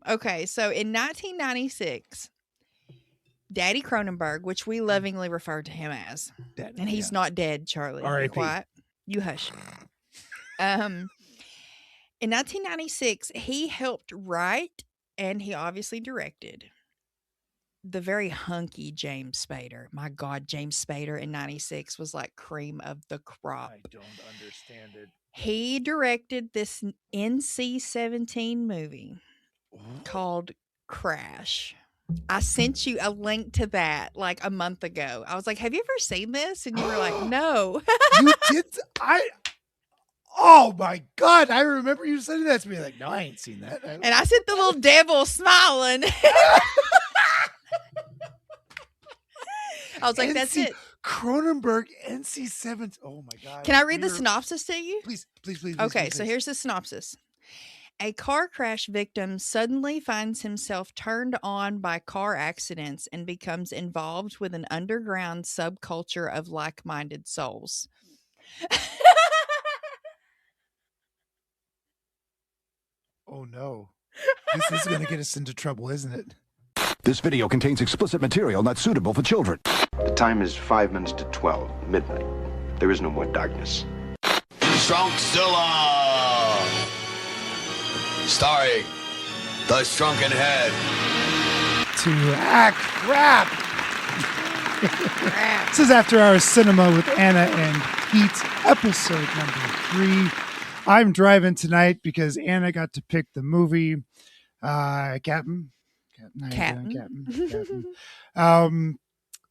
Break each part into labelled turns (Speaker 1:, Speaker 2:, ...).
Speaker 1: Okay, so in 1996, Daddy Cronenberg, which we lovingly refer to him as,
Speaker 2: Dead.
Speaker 1: and he's not dead, Charlie. Be
Speaker 2: R.I.P..
Speaker 1: quiet. You hush. In 1996, he helped write and he obviously directed the very hunky James Spader. My God, James Spader in 96 was like cream of the crop.
Speaker 2: I don't understand it.
Speaker 1: He directed this NC-17 movie called Crash. I sent you a link to that like a month ago. I was like, "Have you ever seen this?" And you were like, "No."
Speaker 2: You did? Oh my God. I remember you sending that to me. Like, no, I ain't seen that.
Speaker 1: And I sent the little devil smiling. I was like, "That's it."
Speaker 2: Cronenberg, NC-17. Oh my God.
Speaker 1: Can I read the synopsis to you?
Speaker 2: Please.
Speaker 1: Okay, so here's the synopsis. A car crash victim suddenly finds himself turned on by car accidents and becomes involved with an underground subculture of like-minded souls.
Speaker 2: Oh no. This is going to get us into trouble, isn't it?
Speaker 3: This video contains explicit material not suitable for children.
Speaker 4: The time is 5 minutes to 12, midnight. There is no more darkness.
Speaker 5: Shrunkzilla! Starring the Shrunken Head.
Speaker 2: To AHCRAP. This is After Hours Cinema with Anna and Pete, episode number 3. I'm driving tonight because Anna got to pick the movie. Captain.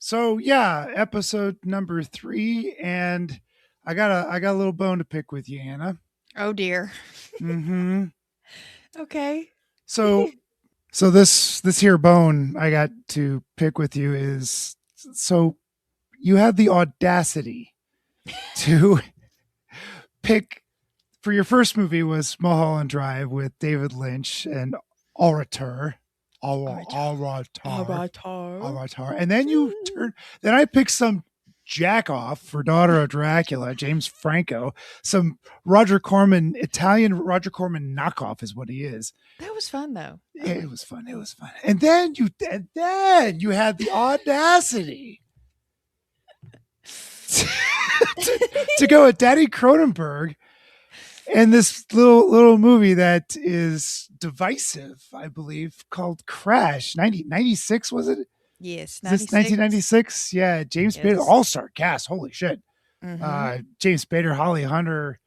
Speaker 2: So yeah, episode number 3, and I got a little bone to pick with you, Anna.
Speaker 1: Oh dear.
Speaker 2: Mm-hmm.
Speaker 1: Okay.
Speaker 2: So this here bone I got to pick with you is, so you had the audacity to pick for your first movie was Mulholland Drive with David Lynch and Orator. And then then I picked some jack off for Daughter of Dracula, James Franco, some Italian Roger Corman knockoff is what he is.
Speaker 1: That was fun though.
Speaker 2: Yeah, it was fun. And then you had the audacity to go with Daddy Cronenberg and this little movie that is divisive, I believe, called Crash. 96 was it?
Speaker 1: Yes,
Speaker 2: 1996. Yeah, James Spader, all-star cast. Holy shit!
Speaker 1: Mm-hmm.
Speaker 2: James Spader, Holly Hunter,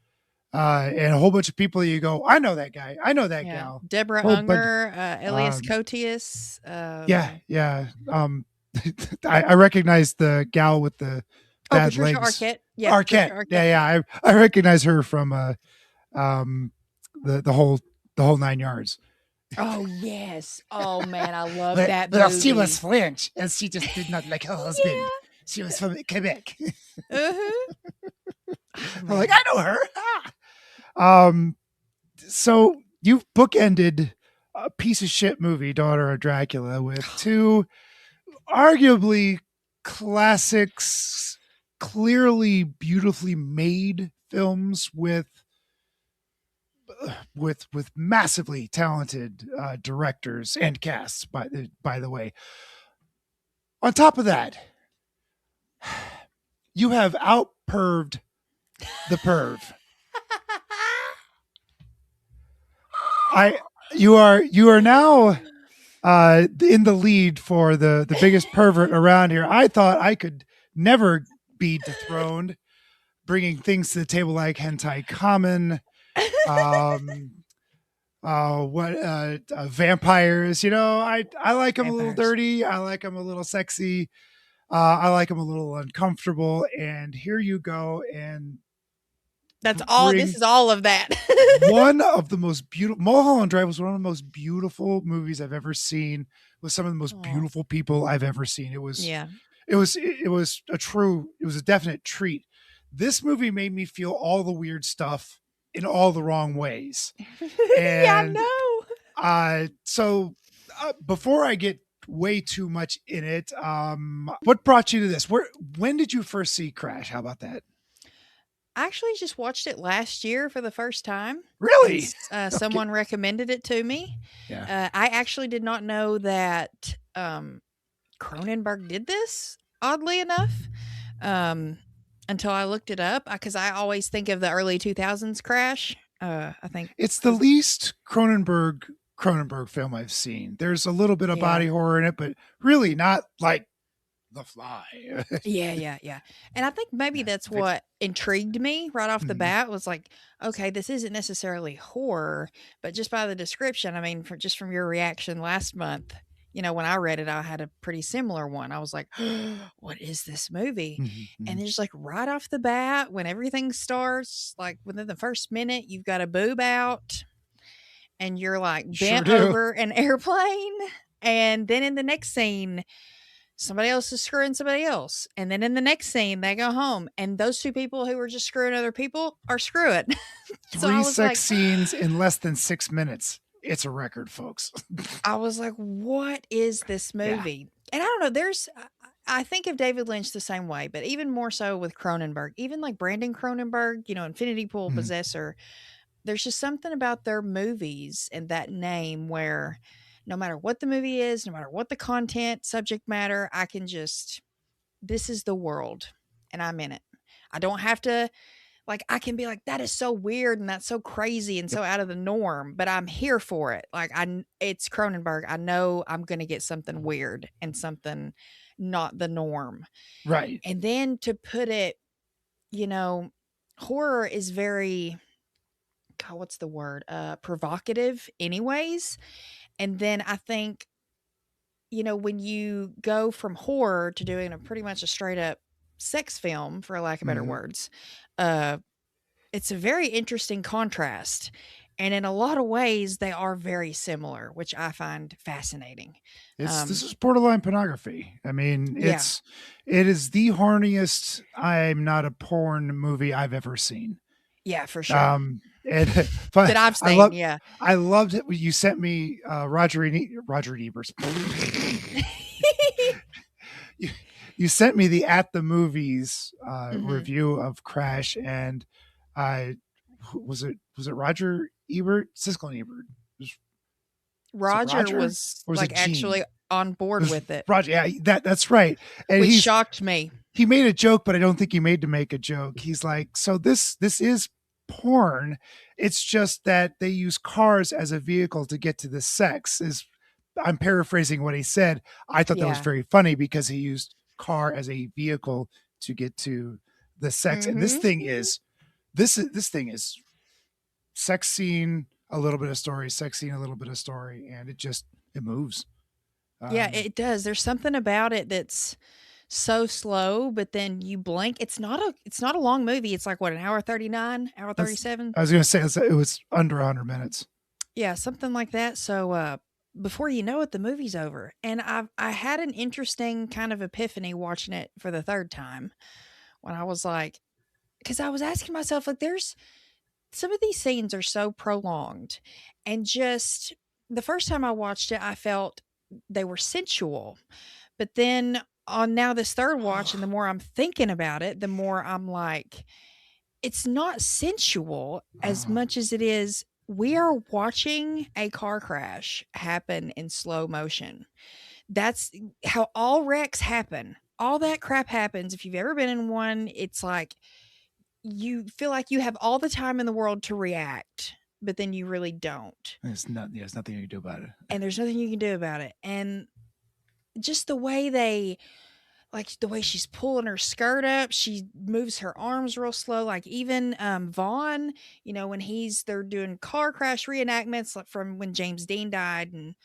Speaker 2: and a whole bunch of people. You go, I know that guy. I know that gal.
Speaker 1: Deborah Unger, Elias Koteas.
Speaker 2: Yeah. I recognize the gal with the bad
Speaker 1: Patricia
Speaker 2: legs.
Speaker 1: Arquette.
Speaker 2: Yeah, Arquette. Yeah. I recognize her from the whole 9 yards.
Speaker 1: Oh yes. Oh man, I love that
Speaker 2: but
Speaker 1: movie.
Speaker 2: She was French, and she just did not like her husband. Yeah. She was from Quebec.
Speaker 1: Uh-huh.
Speaker 2: I'm like, I know her. So you've bookended a piece of shit movie, Daughter of Dracula, with two arguably classics, clearly beautifully made films with massively talented directors and casts, by the way. On top of that, you have out-perved the perv. You are now in the lead for the biggest pervert around here. I thought I could never be dethroned, bringing things to the table like Hentai Common, vampires. You know, I like them a little dirty. I like them a little sexy. I like them a little uncomfortable. And here you go. And
Speaker 1: that's all. This is all of that.
Speaker 2: One of the most beautiful. Mulholland Drive was one of the most beautiful movies I've ever seen. With some of the most beautiful people I've ever seen. It was a definite treat. This movie made me feel all the weird stuff in all the wrong ways. And,
Speaker 1: yeah, I know.
Speaker 2: So before I get way too much in it, what brought you to this? When did you first see Crash? How about that?
Speaker 1: I actually just watched it last year for the first time.
Speaker 2: Really?
Speaker 1: Someone recommended it to me.
Speaker 2: Yeah.
Speaker 1: I actually did not know that Cronenberg did this, oddly enough, um, until I looked it up. Because I always think of the early 2000s Crash. I think
Speaker 2: It's the least Cronenberg film I've seen. There's a little bit of
Speaker 1: Yeah.
Speaker 2: body horror in it, but really not like The Fly.
Speaker 1: Yeah. And I think maybe
Speaker 2: Yeah,
Speaker 1: that's
Speaker 2: it's-
Speaker 1: what intrigued me right off the
Speaker 2: Mhm.
Speaker 1: bat was like, okay, this isn't necessarily horror, but just by the description, I mean, just from your reaction last month, when I read it, I had a pretty similar one. I was like, what is this movie?
Speaker 2: Mhm,
Speaker 1: And
Speaker 2: mhm.
Speaker 1: then just like right off the bat, when everything starts, like within the first minute, you've got a boob out and you're like
Speaker 2: Sure
Speaker 1: bent
Speaker 2: do.
Speaker 1: over an airplane. And then in the next scene, somebody else is screwing somebody else. And then in the next scene, they go home. And those two people who were just screwing other people are screwing. So I
Speaker 2: 3
Speaker 1: was
Speaker 2: sex
Speaker 1: like,
Speaker 2: scenes in less than 6 minutes. It's a record, folks.
Speaker 1: I was like, what is this movie? And I don't know, I think of David Lynch the same way, but even more so with Cronenberg, even like Brandon Cronenberg, Infinity Pool
Speaker 2: Mhm.
Speaker 1: Possessor. There's just something about their movies and that name where no matter what the movie is, no matter what the content, subject matter, I can just, this is the world and I'm in it. I don't have to, like, I can be like, that is so weird and that's so crazy and so out of the norm, but I'm here for it. Like, it's Cronenberg. I know I'm going to get something weird and something not the norm.
Speaker 2: Right.
Speaker 1: And then to put it, horror is very, God, what's the word? Provocative, anyways. And then I think, when you go from horror to doing a pretty much a straight up sex film, for lack of better
Speaker 2: Mhm.
Speaker 1: words, it's a very interesting contrast. And in a lot of ways, they are very similar, which I find fascinating.
Speaker 2: This is borderline pornography. I mean,
Speaker 1: Yeah.
Speaker 2: it is the horniest I'm not a porn movie I've ever seen.
Speaker 1: Yeah, for sure.
Speaker 2: And
Speaker 1: That I've seen, yeah.
Speaker 2: I loved it when you sent me Roger Ebert. You sent me the At the Movies
Speaker 1: Mhm.
Speaker 2: review of Crash, and was it Roger Ebert? Siskel and Ebert.
Speaker 1: Roger was
Speaker 2: Or was
Speaker 1: like
Speaker 2: it Gene?
Speaker 1: actually on board with it,
Speaker 2: Roger, yeah, that's right. And
Speaker 1: which shocked me.
Speaker 2: he made a joke, but I don't think he made to make a joke. He's like, so this is porn. It's just that they use cars as a vehicle to get to the sex. I'm paraphrasing what he said. I thought that was
Speaker 1: Yeah.
Speaker 2: very funny because he used car as a vehicle to get to the sex. And this
Speaker 1: Mhm.
Speaker 2: thing is sex scene, a little bit of story, sex scene, a little bit of story, and it moves.
Speaker 1: Yeah, it does. There's something about it that's so slow, but then you blink. It's not a long movie. It's like what, an hour 39, hour 37?
Speaker 2: I was going to say it was under 100 minutes.
Speaker 1: Yeah, something like that. So before you know it, the movie's over. And I had an interesting kind of epiphany watching it for the third time when I was like, because I was asking myself, like, there's some of these scenes are so prolonged, and just the first time I watched it, I felt they were sensual. But then on now this third watch, and the more I'm thinking about it, the more I'm like, it's not sensual as much as it is. We are watching a car crash happen in slow motion. That's how all wrecks happen. All that crap happens. If you've ever been in one, it's like you feel like you have all the time in the world to react, but then you really don't.
Speaker 2: There's nothing you can do about it.
Speaker 1: And there's nothing you can do about it. And just the way the way she's pulling her skirt up, she moves her arms real slow. Like even Vaughn, when they're doing car crash reenactments like from when James Dean died and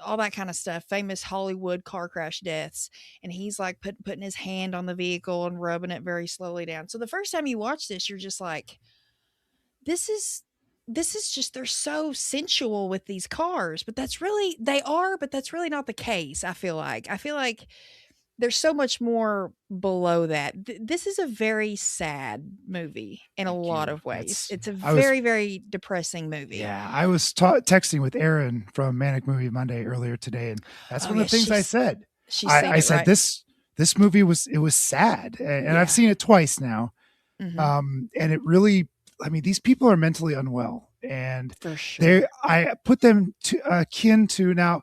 Speaker 1: all that kind of stuff, famous Hollywood car crash deaths. And he's like putting his hand on the vehicle and rubbing it very slowly down. So the first time you watch this, you're just like, this is just, they're so sensual with these cars, but that's really not the case. I feel like there's so much more below that. This is a very sad movie in a
Speaker 2: Thank
Speaker 1: lot
Speaker 2: you.
Speaker 1: of ways. It's a
Speaker 2: I was-
Speaker 1: very, very depressing movie.
Speaker 2: Yeah, I was texting with Erin from Manic Movie Monday earlier today, and that's
Speaker 1: Oh,
Speaker 2: one of
Speaker 1: yeah,
Speaker 2: the things I said.
Speaker 1: She's seen
Speaker 2: I
Speaker 1: it,
Speaker 2: said
Speaker 1: right?
Speaker 2: this movie was sad, and
Speaker 1: Yeah.
Speaker 2: I've seen it twice now. And it really, I mean, these people are mentally unwell, and
Speaker 1: For sure.
Speaker 2: I put them to akin to now.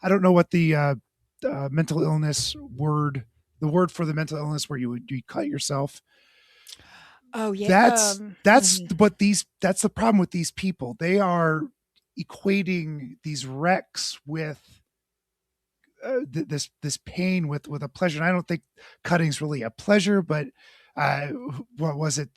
Speaker 2: I don't know what the mental illness word, the word for the mental illness where you cut yourself.
Speaker 1: Oh yeah.
Speaker 2: That's that's the problem with these people. They are equating these wrecks with this pain with a pleasure. And I don't think cutting's really a pleasure, but what was it?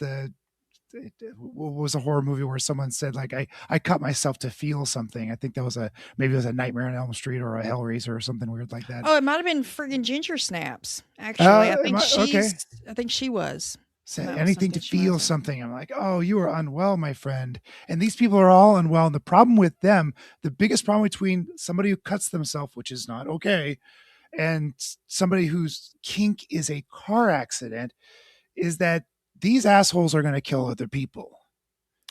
Speaker 2: What was a horror movie where someone said like I cut myself to feel something? I think that was maybe it was a Nightmare on Elm Street or a Hellraiser or something weird like that.
Speaker 1: Oh, it might have been friggin' Ginger Snaps. Actually,
Speaker 2: okay.
Speaker 1: I think she was.
Speaker 2: Anything to feel something. I'm like, oh, you are unwell, my friend. And these people are all unwell. And the problem with them, the biggest problem between somebody who cuts themselves, which is not okay, and somebody whose kink is a car accident, is that these assholes are going to kill other people.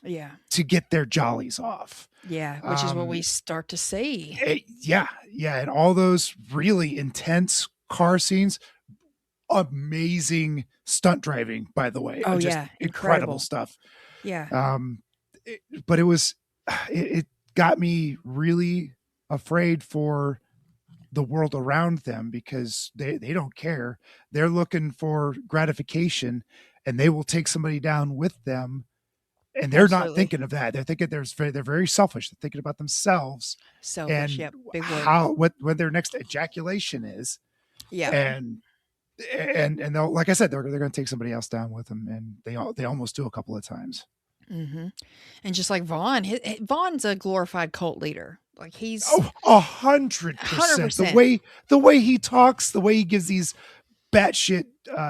Speaker 1: Yeah.
Speaker 2: To get their jollies off.
Speaker 1: Yeah, which is what we start to see.
Speaker 2: Yeah. And all those really intense car scenes, amazing stunt driving, by the way.
Speaker 1: Oh,
Speaker 2: just
Speaker 1: yeah.
Speaker 2: incredible stuff.
Speaker 1: Yeah.
Speaker 2: But it got me really afraid for the world around them because they don't care. They're looking for gratification, and they will take somebody down with them. And they're not thinking of that. They're thinking they're very selfish. They're thinking about themselves.
Speaker 1: Selfish,
Speaker 2: and
Speaker 1: big word.
Speaker 2: What their next ejaculation is.
Speaker 1: Yeah.
Speaker 2: And they'll, like I said, they're going to take somebody else down with them, and they almost do a couple of times.
Speaker 1: Mm-hmm. And just like Vaughn, Vaughn's a glorified cult leader. Like he's
Speaker 2: 100%. The way he talks, the way he gives these batshit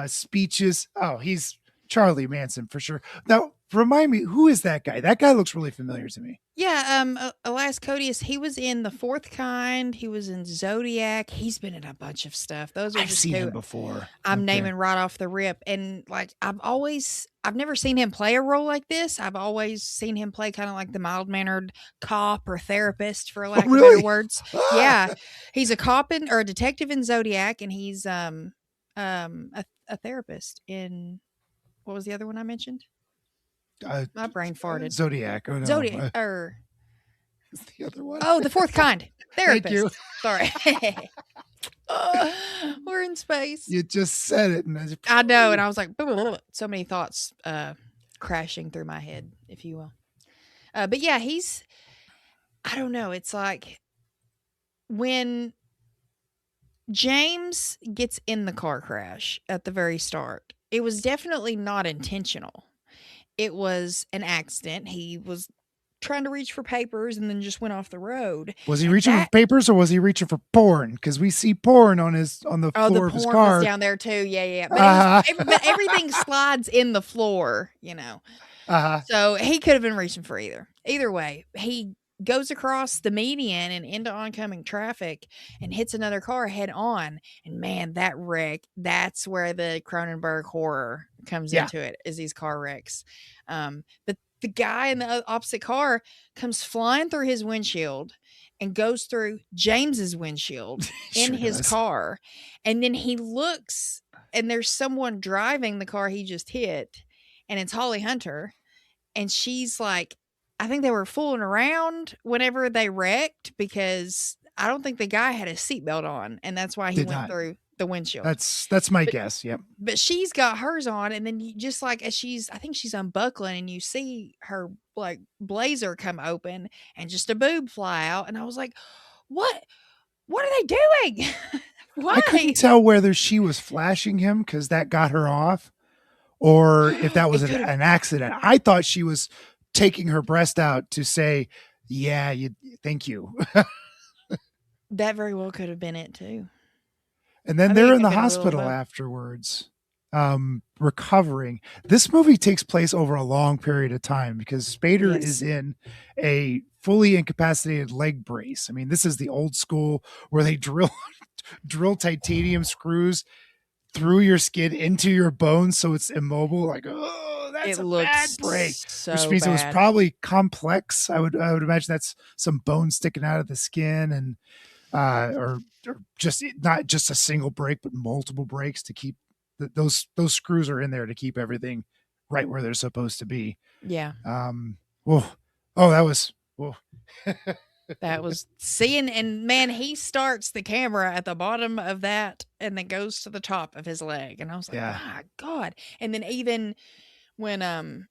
Speaker 2: speeches. Oh, he's Charlie Manson for sure. Now, remind me, who is that guy? That guy looks really familiar to me.
Speaker 1: Yeah, Elias Codius, he was in The Fourth Kind. He was in Zodiac. He's been in a bunch of stuff. Those are
Speaker 2: I've seen him before.
Speaker 1: I'm naming right off the rip. And like I've never seen him play a role like this. I've always seen him play kind of like the mild-mannered cop or therapist, for lack of better words. Yeah. He's a cop or a detective in Zodiac, and he's a therapist in, what was the other one I mentioned? My brain farted.
Speaker 2: Zodiac. Oh, no.
Speaker 1: Zodiac. Or
Speaker 2: the other one.
Speaker 1: Oh, The Fourth Kind. Therapist.
Speaker 2: Thank you.
Speaker 1: Sorry. We're in space.
Speaker 2: You just said it. And
Speaker 1: I know. And I was like, so many thoughts crashing through my head, if you will. But yeah, I don't know. It's like when James gets in the car crash at the very start, it was definitely not intentional. It was an accident. He was trying to reach for papers and then just went off the road.
Speaker 2: Was he reaching for papers or was he reaching for porn? Because we see porn on the floor of his car.
Speaker 1: Was down there too. Yeah. But everything slides in the floor, you know. So he could have been reaching for either. Either way, he goes across the median and into oncoming traffic and hits another car head on. And man, that wreck, that's where the Cronenberg horror comes into it, is these car wrecks. But the guy in the opposite car comes flying through his windshield and goes through James's windshield in his car. And then he looks and there's someone driving the car he just hit, and it's Holly Hunter. And she's like, I think they were fooling around whenever they wrecked, because I don't think the guy had a seatbelt on, and that's why he went through the windshield.
Speaker 2: That's my guess. Yep.
Speaker 1: But she's got hers on, and then you just like as I think she's unbuckling, and you see her like blazer come open and just a boob fly out, and I was like, what are they doing? Why?
Speaker 2: I couldn't tell whether she was flashing him because that got her off, or if that was an accident. I thought she was taking her breast out to say, yeah, thank you.
Speaker 1: That very well could have been it too.
Speaker 2: And then they're in the hospital afterwards, recovering. This movie takes place over a long period of time because Spader is in a fully incapacitated leg brace. I mean, this is the old school where they drill titanium screws through your skin into your bones so it's immobile. Like, oh, that's a bad break. Which means it was probably complex. I would imagine that's some bone sticking out of the skin, and or just not just a single break, but multiple breaks to keep those screws are in there to keep everything right where they're supposed to be.
Speaker 1: Yeah.
Speaker 2: Whoa. Oh, that was whoa.
Speaker 1: That was seeing, and man, he starts the camera at the bottom of that and then goes to the top of his leg. And I was like,
Speaker 2: Yeah.
Speaker 1: my God. And then even when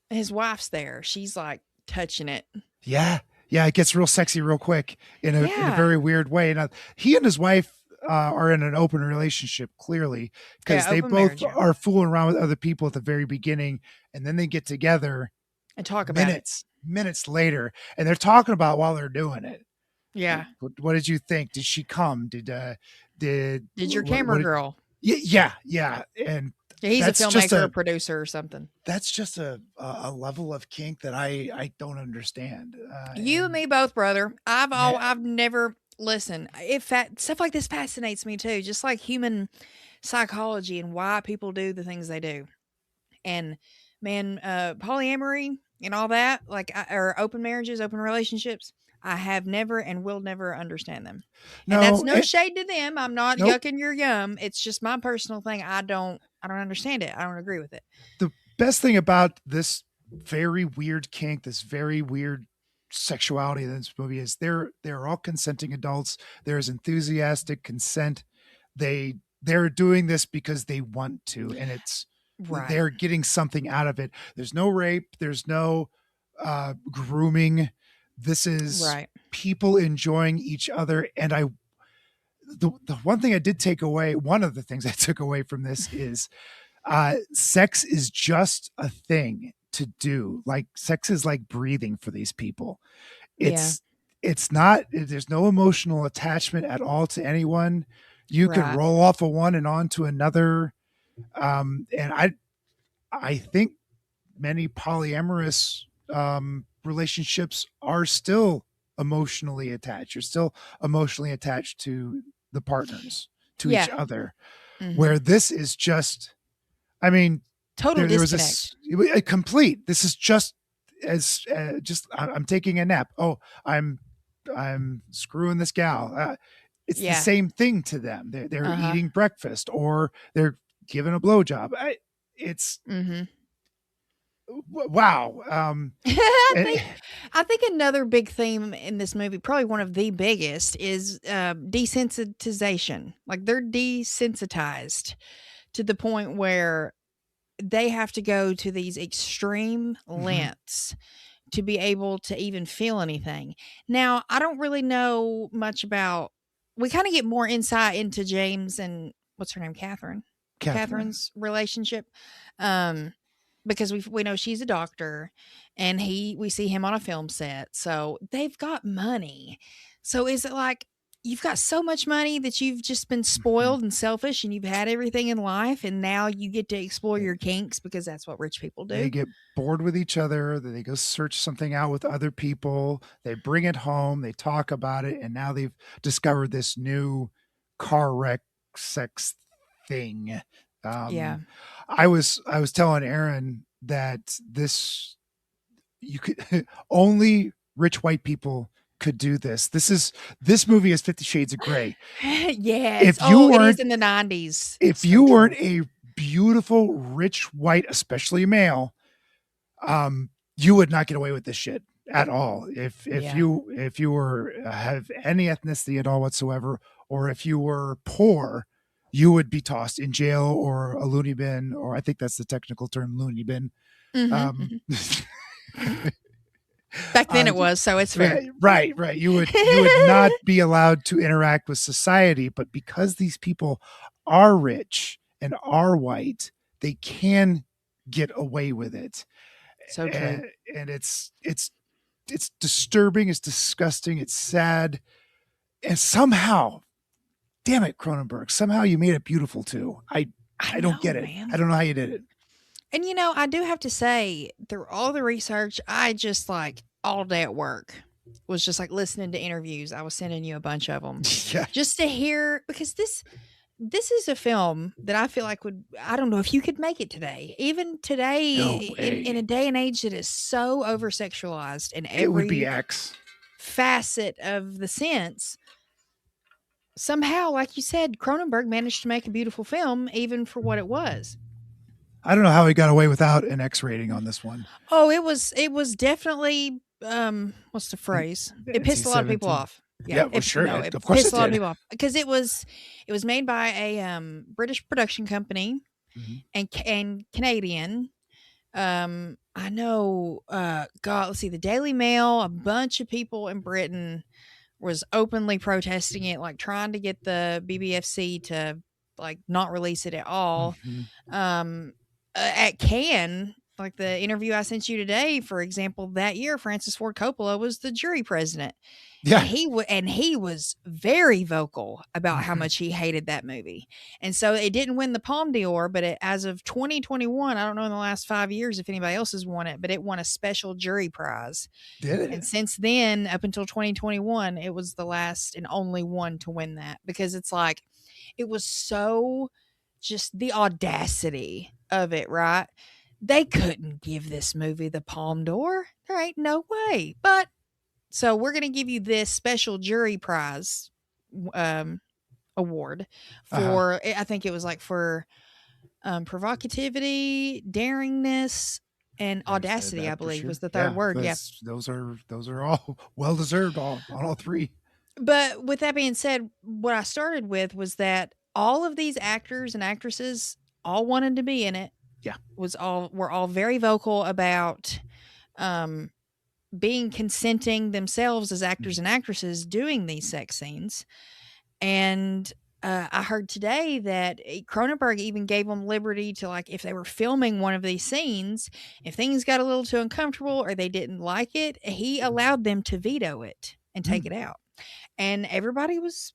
Speaker 1: his wife's there, she's like touching it.
Speaker 2: Yeah. Yeah. It gets real sexy real quick in a
Speaker 1: Yeah.
Speaker 2: very weird way. And he and his wife are in an open relationship, clearly, because
Speaker 1: Yeah,
Speaker 2: they
Speaker 1: open
Speaker 2: both
Speaker 1: marriage, yeah.
Speaker 2: are fooling around with other people at the very beginning, and then they get together
Speaker 1: And talk about it.
Speaker 2: minutes later, and they're talking about while they're doing it.
Speaker 1: Yeah.
Speaker 2: What did you think? Did she come? Did
Speaker 1: your camera girl?
Speaker 2: Yeah. And
Speaker 1: Yeah, he's a
Speaker 2: that's just
Speaker 1: filmmaker or producer or something.
Speaker 2: that's just a level of kink that I don't understand.
Speaker 1: You and me both, brother. I've never listened. Stuff like this fascinates me too, just like human psychology and why people do the things they do. And man, polyamory and all that, or open marriages, open relationships, I have never and will never understand them.
Speaker 2: No,
Speaker 1: and that's no shade to them. I'm not
Speaker 2: Nope.
Speaker 1: yucking your yum. It's just my personal thing. I don't understand it. I don't agree with it.
Speaker 2: The best thing about this very weird kink, this very weird sexuality in this movie is they're all consenting adults. There's enthusiastic consent. They're doing this because they want to, and it's
Speaker 1: Right.
Speaker 2: they're getting something out of it. There's no rape. There's no grooming. This is
Speaker 1: Right.
Speaker 2: people enjoying each other. And the one thing I did take away, one of the things I took away from this is sex is just a thing to do. Like sex is like breathing for these people. It's not, there's no emotional attachment at all to anyone. You
Speaker 1: Right.
Speaker 2: could roll off of one and on to another. And I think many polyamorous relationships are still emotionally attached. You're still emotionally attached to the partners, to each other.
Speaker 1: Mhm.
Speaker 2: Where this is just, I mean,
Speaker 1: Total
Speaker 2: there was
Speaker 1: disconnect.
Speaker 2: a complete. This is just as I'm taking a nap. Oh, I'm screwing this gal. It's the same thing to them. They're eating breakfast or they're giving a blowjob. It's wow.
Speaker 1: I think another big theme in this movie, probably one of the biggest, is desensitization. Like they're desensitized to the point where they have to go to these extreme lengths to be able to even feel anything. Now, I don't really know much about. We kind of get more insight into James and what's her name, Catherine's relationship, because we know she's a doctor, and we see him on a film set, so they've got money. So is it like you've got so much money that you've just been spoiled and selfish, and you've had everything in life, and now you get to explore your kinks because that's what rich people do?
Speaker 2: They get bored with each other. They go search something out with other people. They bring it home. They talk about it, and now they've discovered this new car wreck sex thing. I was telling Aaron that you could only rich white people could do this. This movie is 50 Shades of Grey.
Speaker 1: Yes.
Speaker 2: If you
Speaker 1: it
Speaker 2: weren't
Speaker 1: is in the 90s.
Speaker 2: if you weren't a beautiful rich white, especially male, you would not get away with this shit at all. If you were have any ethnicity at all whatsoever, or if you were poor, you would be tossed in jail or a loony bin, or I think that's the technical term, loony bin.
Speaker 1: Back then it was, so it's fair.
Speaker 2: Right. You would not be allowed to interact with society, but because these people are rich and are white, they can get away with it.
Speaker 1: So true.
Speaker 2: And it's disturbing, it's disgusting, it's sad. And somehow, damn it, Cronenberg, somehow you made it beautiful too. I don't get it.
Speaker 1: Man.
Speaker 2: I don't know how you did it.
Speaker 1: And I do have to say, through all the research, I just all day at work was just listening to interviews. I was sending you a bunch of them just to hear, because this is a film that I feel like I don't know if you could make it today. Even today, in a day and age that is so over sexualized in every
Speaker 2: it would be X
Speaker 1: facet of the sense. somehow, like you said, Cronenberg managed to make a beautiful film, even for what it was.
Speaker 2: I don't know how he got away without an X rating on this one.
Speaker 1: Oh, it was definitely what's the phrase? It pissed a lot of people
Speaker 2: NC-17.
Speaker 1: off.
Speaker 2: Yeah, well, sure.
Speaker 1: No, it
Speaker 2: Of course
Speaker 1: pissed
Speaker 2: it
Speaker 1: a lot of
Speaker 2: did.
Speaker 1: people off because it was made by a British production company
Speaker 2: Mhm.
Speaker 1: and Canadian. I know. God, let's see. The Daily Mail. A bunch of people in Britain was openly protesting it, like trying to get the BBFC to like not release it at all.
Speaker 2: Mhm.
Speaker 1: At Cannes, like the interview I sent you today, for example, that year Francis Ford Coppola was the jury president,
Speaker 2: Yeah.
Speaker 1: and he was very vocal about how
Speaker 2: Mhm.
Speaker 1: much he hated that movie. And so it didn't win the Palme d'Or, but as of 2021, I don't know in the last 5 years if anybody else has won it, but it won a special jury prize.
Speaker 2: Did it?
Speaker 1: And since then, up until 2021, it was the last and only one to win that because it's like, it was so just the audacity of it, right? They couldn't give this movie the Palme d'Or. There ain't no way. But so we're going to give you this special jury prize award for, I think it was like for provocativity, daringness, and audacity, I believe, was the third word. Yeah.
Speaker 2: Those are all well deserved on all three.
Speaker 1: But with that being said, what I started with was that all of these actors and actresses all wanted to be in it.
Speaker 2: Yeah.
Speaker 1: Were all very vocal about being consenting themselves as actors and actresses doing these sex scenes. And I heard today that Cronenberg even gave them liberty to, like, if they were filming one of these scenes, if things got a little too uncomfortable or they didn't like it, he allowed them to veto it and take it out. And everybody was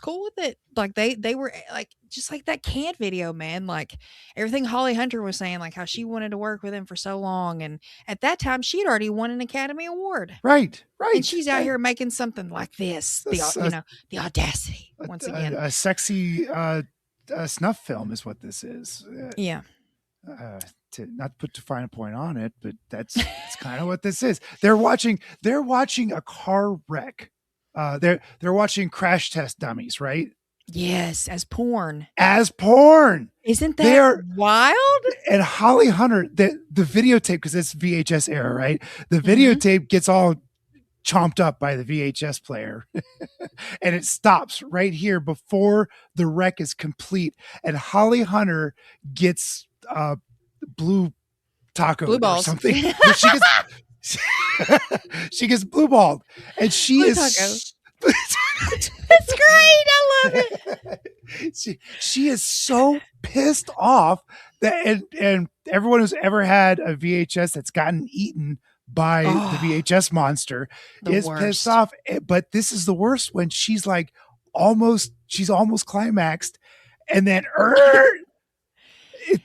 Speaker 1: cool with it. Like they were like, just like that Can't video, man. Like everything Holly Hunter was saying, like how she wanted to work with him for so long. And at that time she had already won an Academy Award.
Speaker 2: Right.
Speaker 1: And she's out here making something like this. The audacity once again.
Speaker 2: A sexy snuff film is what this is.
Speaker 1: Yeah.
Speaker 2: To not put to find a point on it, but that's kind of what this is. They're watching a car wreck. They're watching crash test dummies, right?
Speaker 1: Yes, as porn.
Speaker 2: Isn't
Speaker 1: that wild?
Speaker 2: And Holly Hunter, the videotape, because it's VHS era, right? The videotape gets all chomped up by the VHS player and it stops right here before the wreck is complete. And Holly Hunter gets blue taco or something. She gets blue balled and she
Speaker 1: blue
Speaker 2: is
Speaker 1: taco. It's great. I love
Speaker 2: it. She is so pissed off that and everyone who's ever had a VHS that's gotten eaten by the VHS monster is pissed off. But this is the worst when she's like almost climaxed and then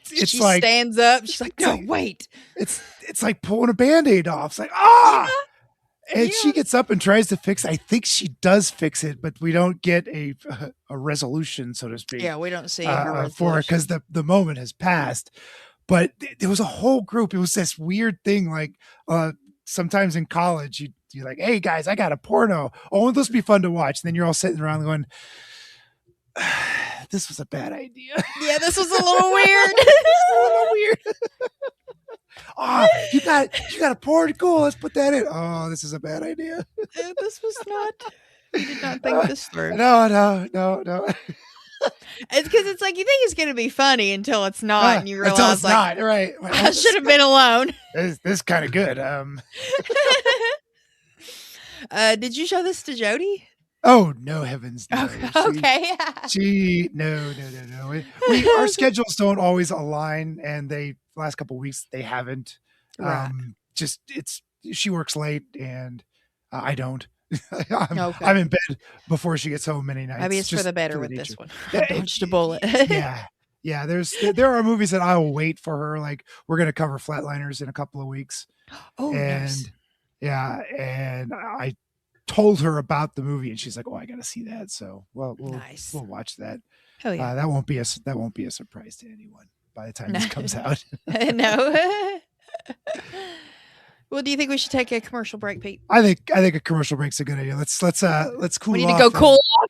Speaker 2: she like
Speaker 1: stands up. She's like, no, wait.
Speaker 2: It's like pulling a Band-Aid off. It's like, and she gets up and tries to fix it. I think she does fix it, but we don't get a resolution, so to speak.
Speaker 1: Yeah, we don't see her
Speaker 2: for it because the moment has passed. But there was a whole group. It was this weird thing, like sometimes in college, you're like, hey guys, I got a porno. Oh, won't this be fun to watch? And then you're all sitting around going, this was a bad idea.
Speaker 1: Yeah, this was a little weird.
Speaker 2: You got a porn? Cool, let's put that in. Oh, this is a bad idea.
Speaker 1: This was not. We did not think this through.
Speaker 2: No.
Speaker 1: It's because it's like you think it's going to be funny until it's not, and you realize
Speaker 2: until it's
Speaker 1: like,
Speaker 2: not right.
Speaker 1: Well, I should have been alone.
Speaker 2: This is kind of good.
Speaker 1: Did you show this to Jody?
Speaker 2: Oh no, heavens! No.
Speaker 1: Okay.
Speaker 2: No. Our schedules don't always align, and the last couple of weeks they haven't.
Speaker 1: Right.
Speaker 2: She works late, and I don't.
Speaker 1: Okay.
Speaker 2: I'm in bed before she gets home many nights.
Speaker 1: Maybe it's for the better with this one. I dodged a bullet.
Speaker 2: Yeah. There are movies that I will wait for her. Like we're going to cover Flatliners in a couple of weeks.
Speaker 1: Oh, nice.
Speaker 2: Yeah, and I told her about the movie, and she's like, "Oh, I got to see that." So, we'll watch that.
Speaker 1: Hell yeah.
Speaker 2: That won't be a surprise to anyone by the time this comes out.
Speaker 1: No. Well, do you think we should take a commercial break, Pete?
Speaker 2: I think a commercial break's a good idea. Let's cool off.
Speaker 1: We need to go cool off.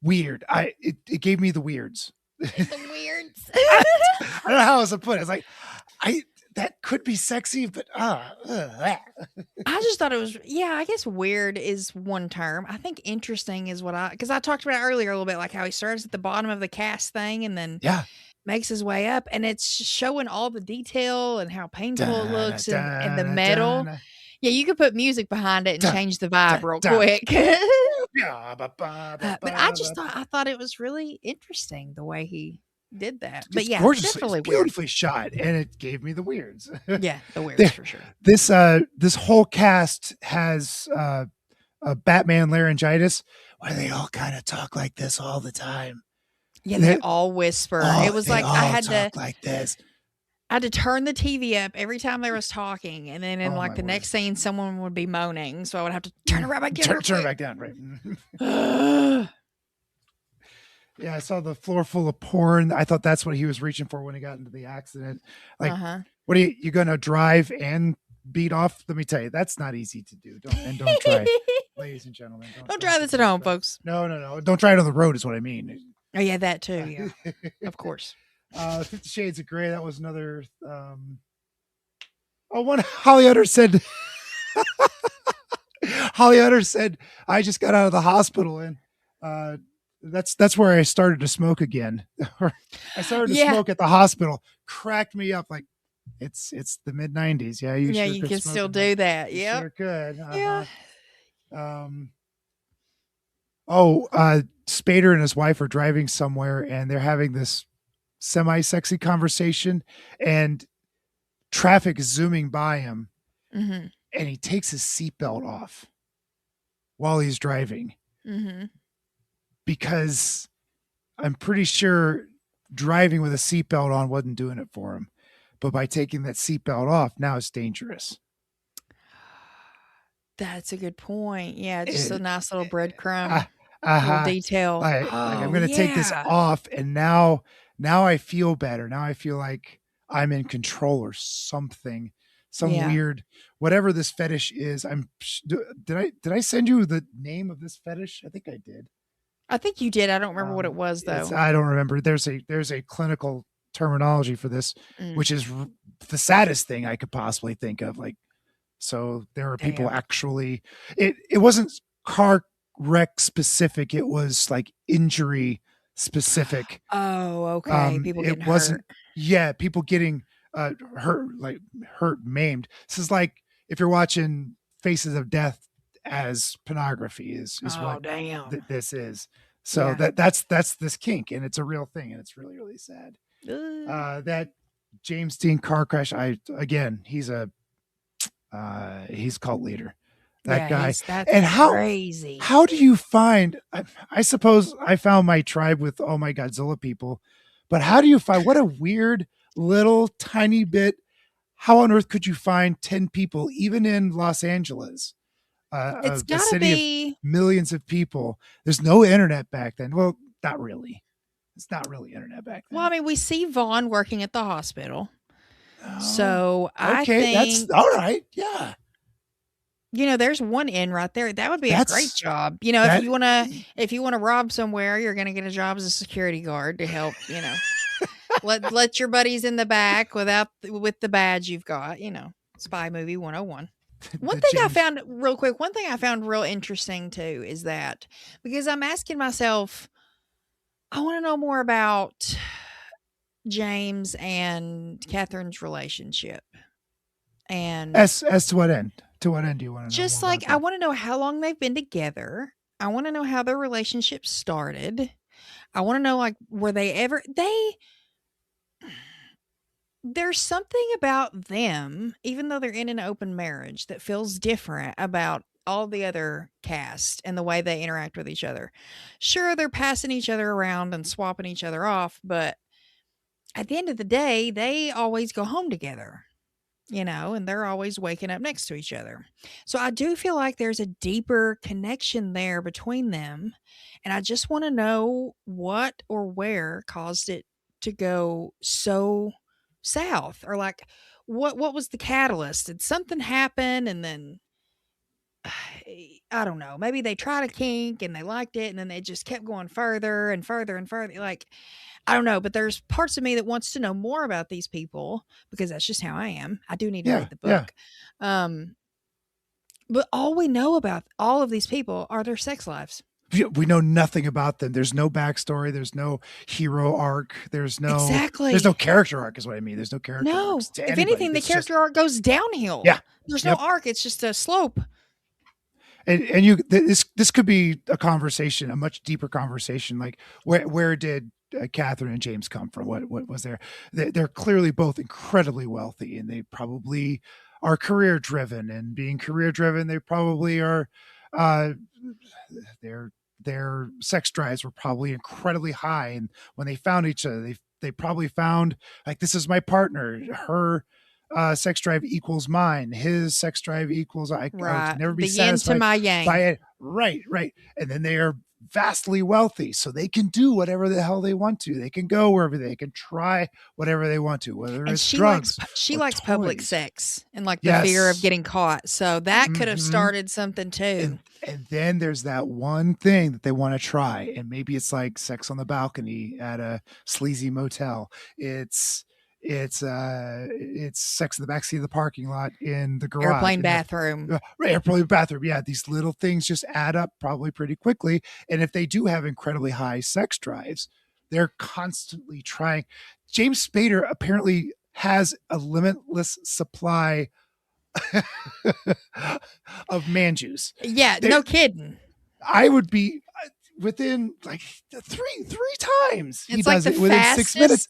Speaker 2: weird. It gave me the weirds.
Speaker 1: The weirds.
Speaker 2: I don't know how else to put it. It's like that could be sexy, but
Speaker 1: I just thought it was, I guess weird is one term. I think interesting is because I talked about earlier a little bit, like how he starts at the bottom of the cast thing and then makes his way up, and it's showing all the detail and how painful it looks and the metal. Yeah, you could put music behind it and change the vibe real quick. But I thought it was really interesting the way he did that. But
Speaker 2: it's gorgeous.
Speaker 1: Definitely
Speaker 2: it's beautifully shot, and it gave me the weirds.
Speaker 1: Yeah, the weirds for sure.
Speaker 2: This whole cast has a Batman laryngitis. Why do they all kind of talk like this all the time?
Speaker 1: Yeah, they all whisper. It was like I had to
Speaker 2: like this.
Speaker 1: I had to turn the TV up every time there was talking, and then in the next scene, someone would be moaning, so I would have to turn it right back down.
Speaker 2: Turn it back down, right? Yeah, I saw the floor full of porn. I thought that's what he was reaching for when he got into the accident. Like, what are you going to drive and beat off? Let me tell you, that's not easy to do. Don't try, ladies and gentlemen.
Speaker 1: Don't try this at home, folks.
Speaker 2: No. Don't try it on the road. Is what I mean.
Speaker 1: Oh yeah, that too. Yeah, of course.
Speaker 2: 50 Shades of Grey. That was another. One Holly Utter said. Holly Utter said, "I just got out of the hospital and that's where I started to smoke again." I started to smoke at the hospital. Cracked me up like it's the mid 90s. Yeah,
Speaker 1: you can still do that. Yeah,
Speaker 2: sure could.
Speaker 1: Yeah.
Speaker 2: Spader and his wife are driving somewhere and they're having this semi-sexy conversation and traffic is zooming by him and he takes his seatbelt off while he's driving because I'm pretty sure driving with a seatbelt on wasn't doing it for him, but by taking that seatbelt off, now it's dangerous.
Speaker 1: That's a good point. Yeah, just a nice little breadcrumb. Little detail.
Speaker 2: Like I'm going to take this off, and now I feel better. Now I feel like I'm in control or something. Some weird, whatever this fetish is. Did I send you the name of this fetish? I think I did.
Speaker 1: I think you did. I don't remember what it was though.
Speaker 2: I don't remember. There's a clinical terminology for this, which is the saddest thing I could possibly think of. Like, so there are people actually. It wasn't car wreck specific. It was like injury specific.
Speaker 1: Oh, okay. People getting hurt.
Speaker 2: Yeah, people getting hurt, maimed. This is like if you're watching Faces of Death as pornography is what this is. So that's this kink, and it's a real thing, and it's really, really sad. That James Dean car crash. He's cult leader. That guy.
Speaker 1: That's crazy.
Speaker 2: How do you find? I suppose I found my tribe with all my Godzilla people, but how do you find? What a weird little tiny bit. How on earth could you find 10 people, even in Los Angeles?
Speaker 1: It's
Speaker 2: a city of millions of people. There's no internet back then. Well, not really. It's not really internet back then.
Speaker 1: Well, I mean, we see Vaughn working at the hospital. So I think
Speaker 2: that's all right. Yeah.
Speaker 1: There's one in right there. That would be a great job. If you want to rob somewhere, you're going to get a job as a security guard to help, let your buddies in the back with the badge you've got, spy movie 101. One thing I found real interesting too is that because I'm asking myself, I want to know more about James and Catherine's relationship. And
Speaker 2: as to what end? To what end do you want to know?
Speaker 1: Just like I want to know how long they've been together. I want to know how their relationship started. I want to know, like, were they ever there's something about them, even though they're in an open marriage, that feels different about all the other cast and the way they interact with each other. Sure, they're passing each other around and swapping each other off, but at the end of the day, they always go home together, and they're always waking up next to each other. So I do feel like there's a deeper connection there between them. And I just want to know what or where caused it to go so south, or like what was the catalyst? Did something happen and then I don't know, maybe they tried a kink and they liked it and then they just kept going further and further and further. Like, I don't know, but there's parts of me that wants to know more about these people because that's just how I am. I do need to
Speaker 2: Yeah,
Speaker 1: read the
Speaker 2: yeah.
Speaker 1: book. But all we know about all of these people are their sex lives.
Speaker 2: We know nothing about them. There's no backstory. There's no hero arc. There's no character arc is what I mean. There's no character
Speaker 1: No.
Speaker 2: arcs to
Speaker 1: If
Speaker 2: anybody.
Speaker 1: anything, the
Speaker 2: It's just-
Speaker 1: character arc goes downhill.
Speaker 2: Yeah.
Speaker 1: There's no arc. It's just a slope.
Speaker 2: And this could be a conversation, a much deeper conversation. Like where did Catherine and James come from? What was there? They're clearly both incredibly wealthy, and they probably are career driven. And being career driven, they probably are. Their sex drives were probably incredibly high, and when they found each other, they probably found like, this is my partner. Her sex drive equals mine. His sex drive equals I can never be
Speaker 1: the yin
Speaker 2: satisfied
Speaker 1: to my yang.
Speaker 2: by it. Right. And then they are vastly wealthy, so they can do whatever the hell they want to. They can go wherever they can try whatever they want to, whether it's drugs.
Speaker 1: She likes public
Speaker 2: toys.
Speaker 1: sex and like the fear of getting caught. So that could have started something too.
Speaker 2: And then there's that one thing that they want to try, and maybe it's like sex on the balcony at a sleazy motel. It's sex in the backseat of the parking lot in the garage.
Speaker 1: Airplane bathroom.
Speaker 2: Airplane bathroom. Yeah, these little things just add up probably pretty quickly. And if they do have incredibly high sex drives, they're constantly trying. James Spader apparently has a limitless supply of man juice.
Speaker 1: Yeah, no kidding.
Speaker 2: I would be within like three times.
Speaker 1: It's like
Speaker 2: does
Speaker 1: the
Speaker 2: it within
Speaker 1: fastest
Speaker 2: 6 minutes.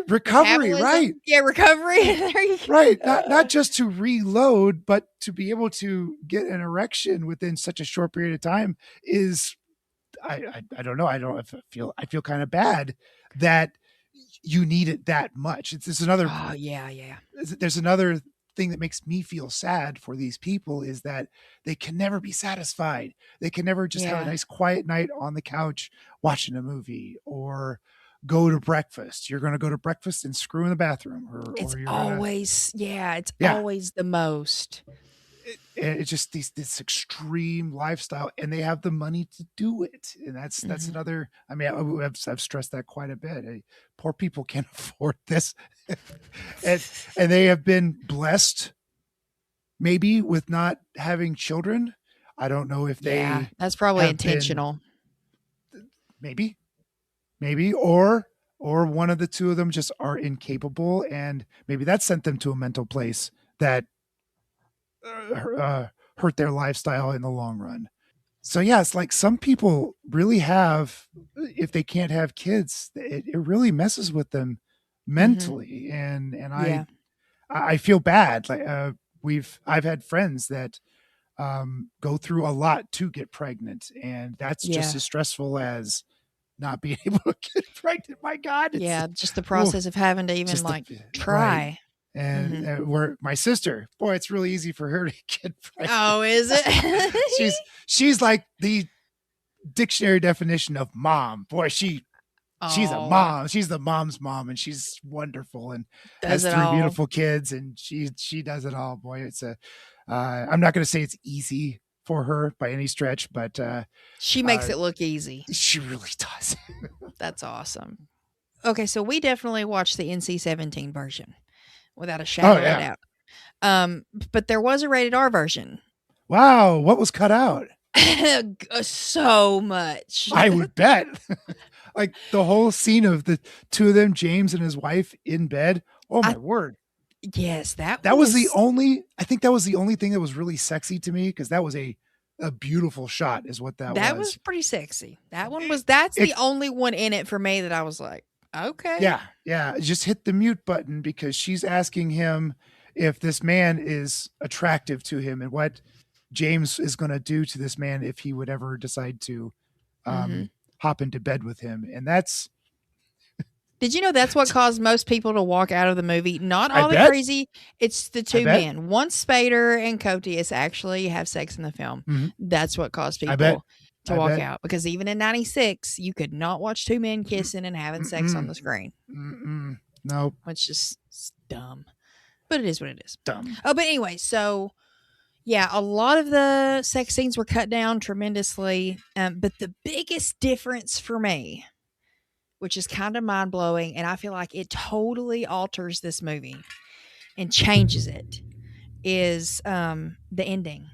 Speaker 2: Recovery,
Speaker 1: metabolism.
Speaker 2: right?
Speaker 1: Yeah, recovery. There you go.
Speaker 2: Right. Not just to reload, but to be able to get an erection within such a short period of time is, I don't know. I feel kind of bad that you need it that much. It's another.
Speaker 1: Oh yeah.
Speaker 2: There's another thing that makes me feel sad for these people is that they can never be satisfied. They can never just have a nice quiet night on the couch watching a movie or go to breakfast. You're going to go to breakfast and screw in the bathroom.
Speaker 1: It's always the most.
Speaker 2: It's just this extreme lifestyle, and they have the money to do it. And that's another. I mean, I've stressed that quite a bit. Poor people can't afford this, and they have been blessed, maybe with not having children. I don't know if they.
Speaker 1: That's probably intentional.
Speaker 2: Maybe, or one of the two of them just are incapable, and maybe that sent them to a mental place that hurt their lifestyle in the long run. So yeah, it's like some people really have, if they can't have kids, it really messes with them mentally. And I feel bad. Like I've had friends that go through a lot to get pregnant, and that's just as stressful as not being able to get pregnant. My God.
Speaker 1: Just the process of having to even try.
Speaker 2: Right. And where my sister, boy, it's really easy for her to get pregnant.
Speaker 1: Oh, is it?
Speaker 2: she's like the dictionary definition of mom. Boy, she's a mom. She's the mom's mom, and she's wonderful and has 3 beautiful kids, and she does it all. Boy, it's I'm not going to say it's easy for her by any stretch, but
Speaker 1: she makes it look easy.
Speaker 2: She really does.
Speaker 1: That's awesome. Okay, so we definitely watched the NC-17 version. Without a shadow of a doubt. But there was a rated R version.
Speaker 2: Wow. What was cut out?
Speaker 1: So much.
Speaker 2: I would bet. Like the whole scene of the two of them, James and his wife in bed. Oh my word.
Speaker 1: Yes. That
Speaker 2: was the only, I think that was the only thing that was really sexy to me. Cause that was a beautiful shot is what that was.
Speaker 1: That was pretty sexy. That's the only one in it for me that I was like, okay.
Speaker 2: Yeah. Just hit the mute button because she's asking him if this man is attractive to him and what James is going to do to this man if he would ever decide to hop into bed with him. And that's.
Speaker 1: Did you know that's what caused most people to walk out of the movie? Not all the crazy. It's the two men. Once Spader and Cotius actually have sex in the film. Mm-hmm. That's what caused people to walk out, because even in 96 you could not watch two men kissing and having sex on the screen.
Speaker 2: No,
Speaker 1: it's just dumb, but it is what it is.
Speaker 2: Dumb.
Speaker 1: Oh, but anyway, so Yeah, a lot of the sex scenes were cut down tremendously. But the biggest difference for me, which is kind of mind blowing, and I feel like it totally alters this movie and changes it, is the ending.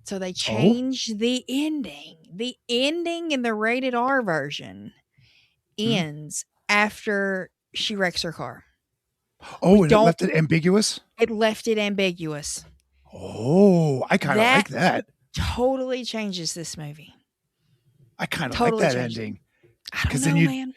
Speaker 1: So they changed the ending. The ending in the rated R version ends after she wrecks her car.
Speaker 2: Oh, and it left it ambiguous?
Speaker 1: It left it ambiguous.
Speaker 2: Oh, I kind of like that.
Speaker 1: Totally changes this movie.
Speaker 2: I kind of
Speaker 1: Totally
Speaker 2: like that
Speaker 1: changed
Speaker 2: ending.
Speaker 1: I don't know, man.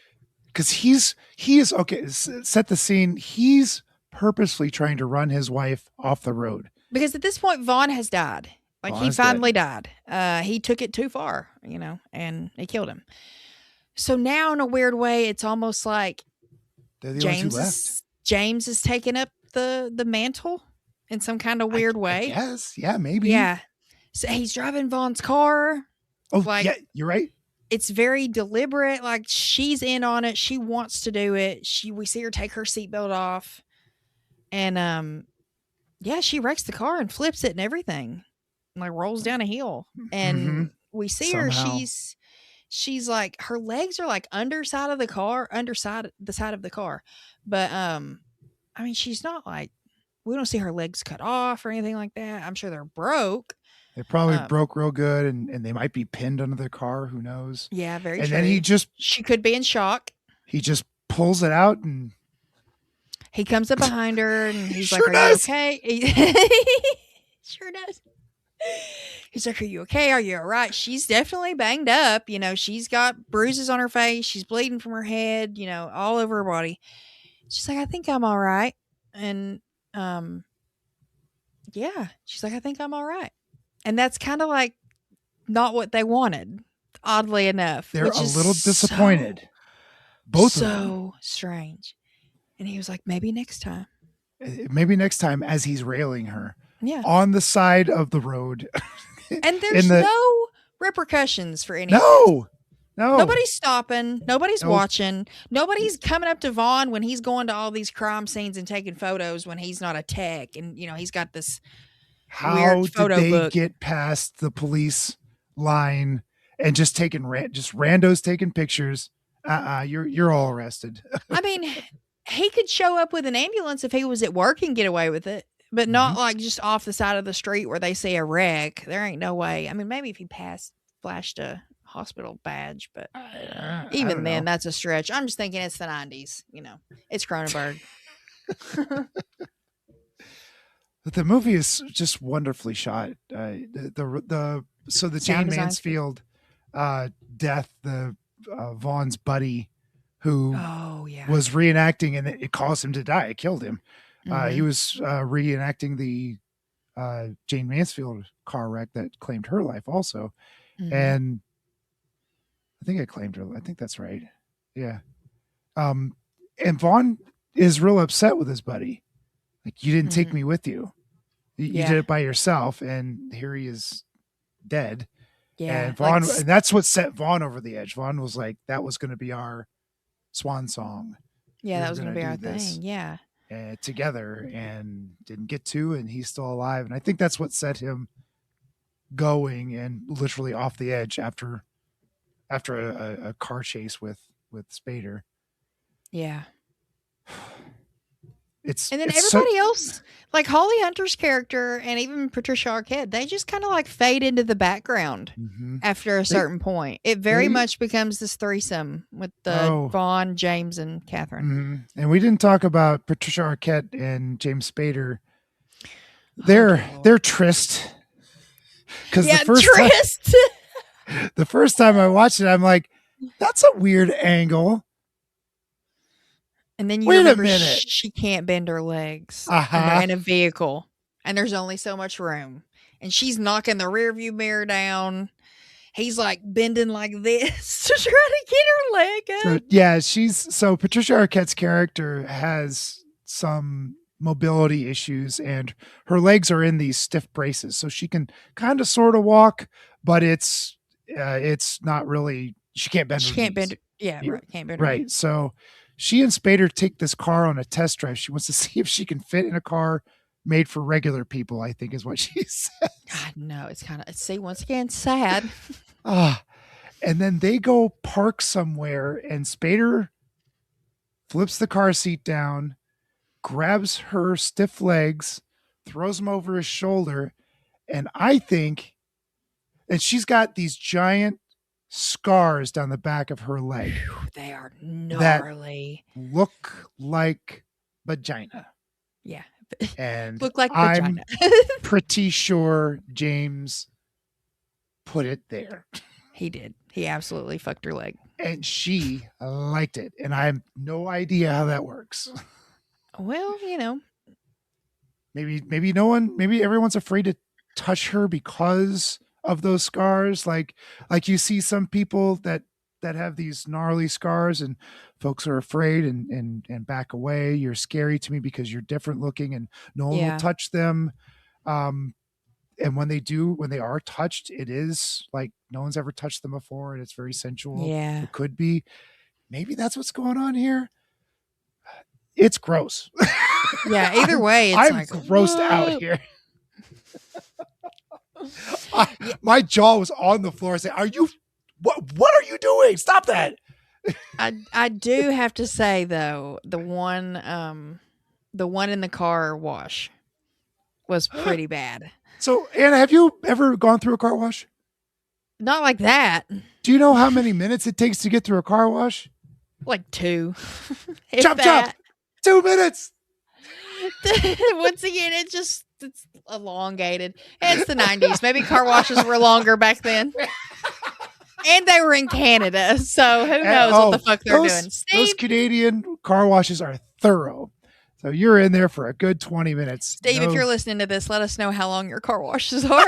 Speaker 2: Because he is okay. Set the scene. He's purposely trying to run his wife off the road.
Speaker 1: Because at this point, Vaughn has died. Like,
Speaker 2: Vaughn
Speaker 1: he
Speaker 2: is
Speaker 1: finally died. He took it too far, and it killed him. So now, in a weird way, it's almost like
Speaker 2: They're the only two left.
Speaker 1: James is taking up the mantle in some kind of weird way.
Speaker 2: Yes, yeah, maybe.
Speaker 1: Yeah. So he's driving Vaughn's car.
Speaker 2: Oh, like, yeah, you're right.
Speaker 1: It's very deliberate. Like, she's in on it. She wants to do it. We see her take her seatbelt off, and yeah, she wrecks the car and flips it and everything, and like rolls down a hill. And we see her. She's like, her legs are like underside the side of the car, but I mean, she's not like, we don't see her legs cut off or anything like that. I'm sure they're broke.
Speaker 2: They probably broke real good, and they might be pinned under the car. Who knows?
Speaker 1: Yeah, very
Speaker 2: and
Speaker 1: true.
Speaker 2: And then
Speaker 1: she could be in shock.
Speaker 2: He just pulls it out, and
Speaker 1: he comes up behind her, and he's
Speaker 2: sure
Speaker 1: like, "Are
Speaker 2: does.
Speaker 1: you okay?" He sure does. He's like, "Are you okay? Are you all right?" She's definitely banged up. She's got bruises on her face. She's bleeding from her head. All over her body. She's like, "I think I'm all right." And yeah, she's like, "I think I'm all right." And that's kind of like not what they wanted, oddly enough.
Speaker 2: They're a little disappointed. Both of them.
Speaker 1: So strange. And he was like, maybe next time.
Speaker 2: Maybe next time, as he's railing her.
Speaker 1: Yeah.
Speaker 2: On the side of the road.
Speaker 1: And there's no repercussions for any
Speaker 2: No.
Speaker 1: Nobody's stopping. Nobody's watching. Nobody's coming up to Vaughn when he's going to all these crime scenes and taking photos when he's not a tech. And, he's got this weird photo
Speaker 2: did they
Speaker 1: book.
Speaker 2: Get past the police line and just taking just randos taking pictures? You're all arrested.
Speaker 1: I mean, he could show up with an ambulance if he was at work and get away with it, but not like just off the side of the street where they see a wreck. There ain't no way. I mean, maybe if he flashed a hospital badge, but even then, that's a stretch. I'm just thinking it's the 90s. It's Cronenberg.
Speaker 2: The movie is just wonderfully shot. The Jane Mansfield death, the Vaughn's buddy who was reenacting, and it caused him to die. It killed him. He was reenacting the Jane Mansfield car wreck that claimed her life also. And I think it claimed her. I think that's right. Yeah. And Vaughn is real upset with his buddy. Like, you didn't take me with you. You did it by yourself, and here he is dead. Yeah. And Vaughn, and that's what set Vaughn over the edge. Vaughn was like, that was going to be our swan song.
Speaker 1: Yeah, that was going to be our thing. Yeah.
Speaker 2: Together, and didn't get to, and he's still alive. And I think that's what set him going and literally off the edge after a car chase with Spader.
Speaker 1: Yeah.
Speaker 2: And
Speaker 1: then everybody else, like Holly Hunter's character and even Patricia Arquette, they just kind of like fade into the background after a certain point. It very much becomes this threesome with the Vaughn, James, and Catherine.
Speaker 2: And we didn't talk about Patricia Arquette and James Spader. They're tryst. Because the first time I watched it, I'm like, that's a weird angle.
Speaker 1: And then you remember she can't bend her legs. And they're in a vehicle, and there's only so much room. And she's knocking the rear view mirror down. He's like bending like this to try to get her leg up.
Speaker 2: So Patricia Arquette's character has some mobility issues, and her legs are in these stiff braces, so she can kind of sort of walk, but it's not really. She can't bend. She can't bend.
Speaker 1: Yeah, right. Can't bend.
Speaker 2: Right. So she and Spader take this car on a test drive. She wants to see if she can fit in a car made for regular people, I think is what she said.
Speaker 1: God, no, it's kind of, see, once again, sad.
Speaker 2: And then they go park somewhere, and Spader flips the car seat down, grabs her stiff legs, throws them over his shoulder, and I think, and she's got these giant scars down the back of her leg.
Speaker 1: They are gnarly.
Speaker 2: That look like vagina.
Speaker 1: Yeah.
Speaker 2: And
Speaker 1: Look like
Speaker 2: I'm
Speaker 1: vagina.
Speaker 2: pretty sure James put it there.
Speaker 1: He did. He absolutely fucked her leg.
Speaker 2: And she liked it. And I have no idea how that works.
Speaker 1: Well, you know.
Speaker 2: Maybe everyone's afraid to touch her because of those scars. Like you see some people that have these gnarly scars, and folks are afraid and back away. You're scary to me because you're different looking, and no one will touch them. And when they are touched, it is like no one's ever touched them before, and it's very sensual.
Speaker 1: Yeah.
Speaker 2: It could be. Maybe that's what's going on here. It's gross.
Speaker 1: Yeah, either way, it's
Speaker 2: I'm
Speaker 1: like
Speaker 2: grossed out here. My jaw was on the floor saying, what are you doing? Stop that.
Speaker 1: I do have to say though, the one in the car wash was pretty bad.
Speaker 2: So, Anna, have you ever gone through a car wash?
Speaker 1: Not like that.
Speaker 2: Do you know how many minutes it takes to get through a car wash?
Speaker 1: Like 2.
Speaker 2: Chop. 2 minutes.
Speaker 1: Once again, it's elongated. It's the 90s. Maybe car washes were longer back then. And they were in Canada, so who knows what the fuck they're doing. Steve?
Speaker 2: Those Canadian car washes are thorough. So you're in there for a good 20 minutes.
Speaker 1: Steve, if you're listening to this, let us know how long your car washes are.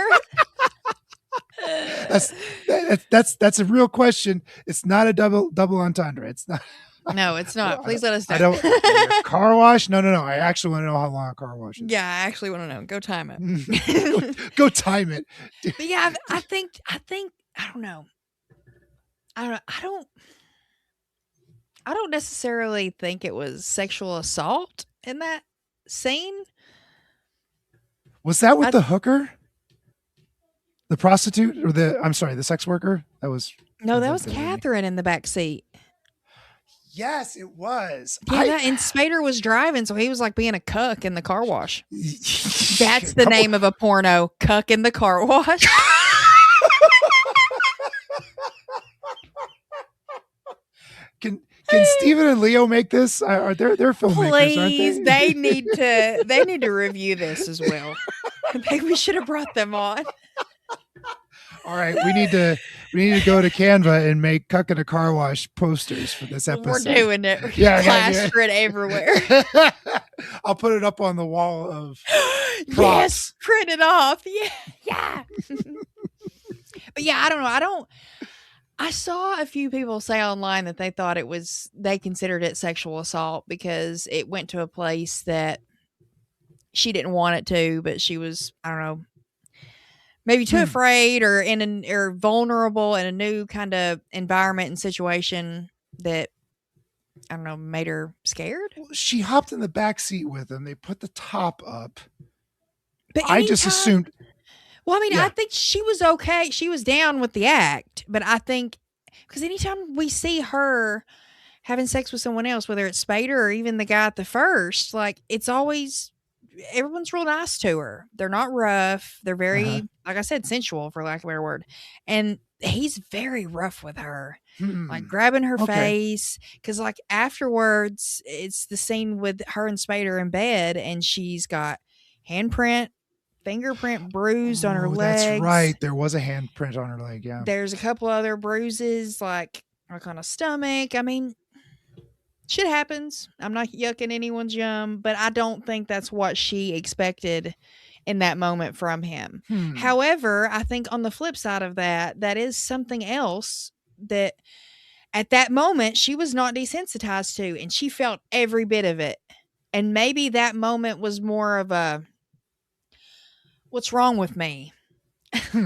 Speaker 2: That's a real question. It's not a double entendre. It's not.
Speaker 1: No, it's not. Please let us know.
Speaker 2: Car wash? No. I actually want to know how long a car wash is.
Speaker 1: Yeah, I actually want to know. Go time it.
Speaker 2: Go time it.
Speaker 1: But yeah, I think I don't know. I don't necessarily think it was sexual assault in that scene.
Speaker 2: Was that with the hooker? The prostitute or the sex worker? That was
Speaker 1: Catherine in the back seat.
Speaker 2: Yes, it was.
Speaker 1: Yeah, and Spader was driving, so he was like being a cuck in the car wash. That's the name of a porno, Cuck in the Car Wash.
Speaker 2: Can Steven and Leo make this? They're filmmakers,
Speaker 1: Please,
Speaker 2: aren't they?
Speaker 1: they need to review this as well. Maybe we should have brought them on.
Speaker 2: All right, we need to go to Canva and make Cuck in a Car Wash posters for this episode.
Speaker 1: We're doing it. Plaster it everywhere.
Speaker 2: I'll put it up on the wall of props.
Speaker 1: Yes, print it off. Yeah. But yeah, I don't know. I saw a few people say online that they thought they considered it sexual assault because it went to a place that she didn't want it to, but she was, I don't know, maybe too afraid or vulnerable in a new kind of environment and situation that, I don't know, made her scared.
Speaker 2: She hopped in the back seat with him. They put the top up.
Speaker 1: But
Speaker 2: I just assumed.
Speaker 1: Well, I mean, I think she was okay. She was down with the act, but I think because anytime we see her having sex with someone else, whether it's Spader or even the guy at the first, like it's always everyone's real nice to her. They're not rough. They're very, like I said, sensual for lack of a better word. And he's very rough with her, like grabbing her face. Because like afterwards, it's the scene with her and Spader in bed, and she's got fingerprint bruised on her legs.
Speaker 2: That's right. There was a handprint on her leg. Yeah.
Speaker 1: There's a couple other bruises, like on a stomach. I mean, shit happens. I'm not yucking anyone's yum, but I don't think that's what she expected in that moment from him. However, I think on the flip side of that is something else that at that moment she was not desensitized to, and she felt every bit of it. And maybe that moment was more of a what's wrong with me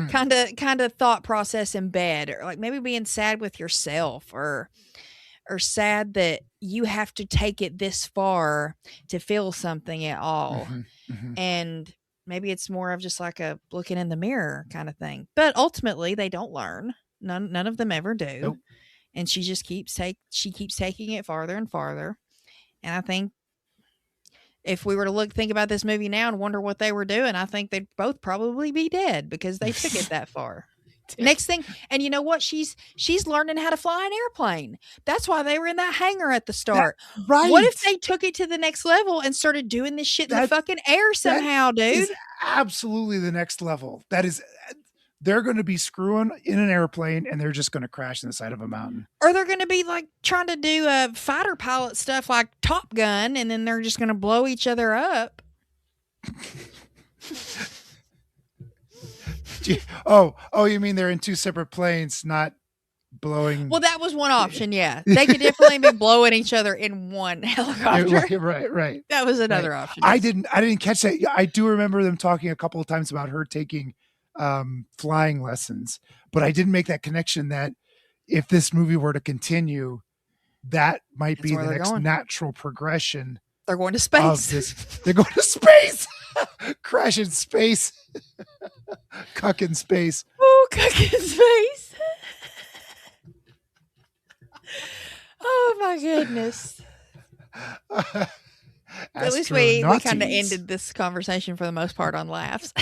Speaker 1: kind of thought process in bed, or like maybe being sad with yourself or or sad that you have to take it this far to feel something at all. And maybe it's more of just like a looking in the mirror kind of thing. But ultimately, they don't learn. None of them ever do.
Speaker 2: Nope.
Speaker 1: And she just keeps taking it farther and farther. And I think if we were to think about this movie now and wonder what they were doing, I think they'd both probably be dead because they took it that far. Next thing, and you know what? She's learning how to fly an airplane. That's why they were in that hangar at the start.
Speaker 2: Right.
Speaker 1: What if they took it to the next level and started doing this shit in the fucking air somehow, dude?
Speaker 2: Is absolutely the next level. That is, they're going to be screwing in an airplane and they're just going to crash in the side of a mountain.
Speaker 1: Or they're going to be like trying to do fighter pilot stuff like Top Gun, and then they're just going to blow each other up.
Speaker 2: Oh, you mean they're in two separate planes, not blowing?
Speaker 1: Well, that was one option. Yeah, they could definitely be blowing each other in one helicopter.
Speaker 2: Right.
Speaker 1: That was another option.
Speaker 2: I didn't catch that. I do remember them talking a couple of times about her taking flying lessons, but I didn't make that connection that if this movie were to continue, that might be the next natural progression.
Speaker 1: They're going to space.
Speaker 2: They're going to space. Crash in space. Cuck in space.
Speaker 1: Oh, cuck in space. Oh my goodness. At least we kind of ended this conversation for the most part on laughs.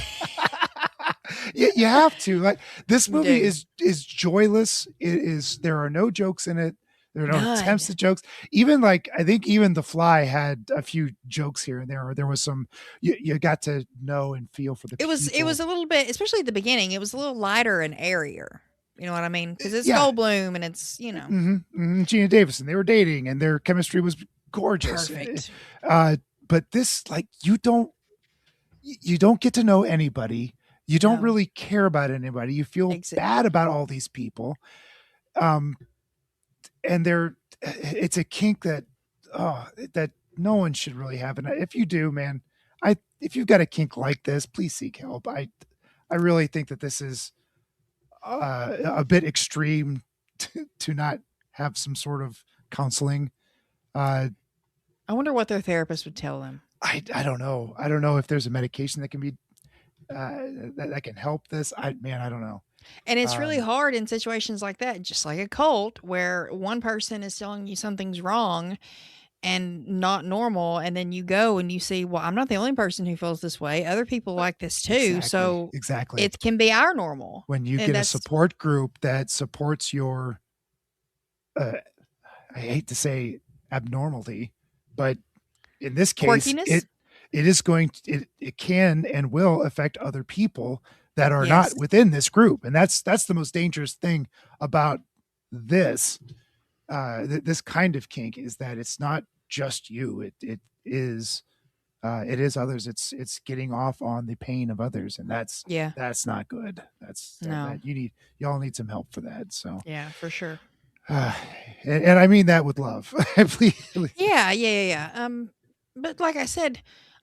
Speaker 2: You have to. Like, this movie is joyless. There are no jokes in it. There are no attempts at jokes. Even like, I think even The Fly had a few jokes here and there. Or there was some, you got to know and feel for the
Speaker 1: It was a little bit, especially at the beginning, it was a little lighter and airier. You know what I mean? Because it's Goldblum and it's, you know.
Speaker 2: Gina Davis, and they were dating and their chemistry was gorgeous.
Speaker 1: Perfect.
Speaker 2: But this, like, you don't get to know anybody. You don't really care about anybody. You feel bad about all these people. And it's a kink that no one should really have. And if you do, man, if you've got a kink like this, please seek help. I really think that this is a bit extreme to not have some sort of counseling.
Speaker 1: I wonder what their therapist would tell them.
Speaker 2: I don't know. I don't know if there's a medication that can be that can help this. I don't know.
Speaker 1: And it's really hard in situations like that, just like a cult, where one person is telling you something's wrong and not normal, and then you go and you see, well, I'm not the only person who feels this way. Other people like this too. So
Speaker 2: exactly,
Speaker 1: it can be our normal.
Speaker 2: When you get a support group that supports your, I hate to say abnormality, but in this case,
Speaker 1: quirkiness?
Speaker 2: it can and will affect other people that are not within this group. And that's the most dangerous thing about this, this kind of kink, is that it's not just you. It is others. It's getting off on the pain of others. And that's not good. Y'all need some help for that. So
Speaker 1: yeah, for sure.
Speaker 2: And I mean that with love. Please.
Speaker 1: Yeah. But like I said,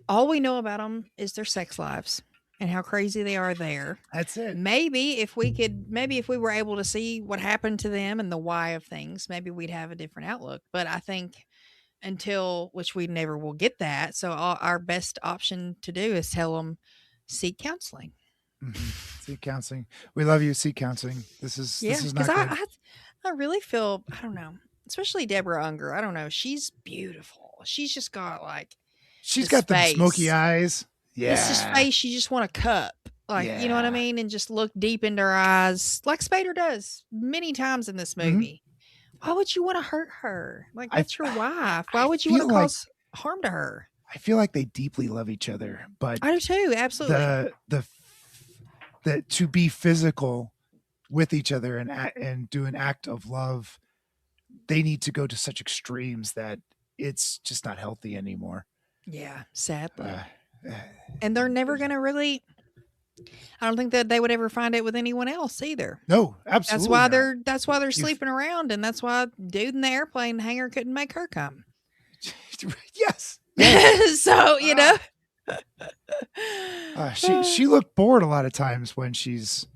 Speaker 1: all we know about them is their sex lives and how crazy they are there.
Speaker 2: That's it.
Speaker 1: Maybe if we were able to see what happened to them and the why of things, maybe we'd have a different outlook. But I think which we never will get that. So our best option to do is tell them, seek counseling.
Speaker 2: Seek counseling. We love you. Seek counseling. This is not good.
Speaker 1: I really feel, I don't know, especially Deborah Unger. I don't know. She's beautiful. She's just got like,
Speaker 2: she's got the smoky eyes. Yeah.
Speaker 1: It's just face you just want to cup. Like, you know what I mean? And just look deep into her eyes like Spader does many times in this movie. Why would you want to hurt her? Like, that's your wife. Why would you want to cause harm to her?
Speaker 2: I feel like they deeply love each other, but
Speaker 1: I do too. Absolutely.
Speaker 2: The to be physical with each other and do an act of love, they need to go to such extremes that it's just not healthy anymore.
Speaker 1: Yeah, sadly. And they're never going to really, I don't think that they would ever find it with anyone else either.
Speaker 2: No, absolutely.
Speaker 1: That's why they're sleeping around, and that's why dude in the airplane hangar couldn't make her come.
Speaker 2: Yes.
Speaker 1: So, you know.
Speaker 2: She looked bored a lot of times when she's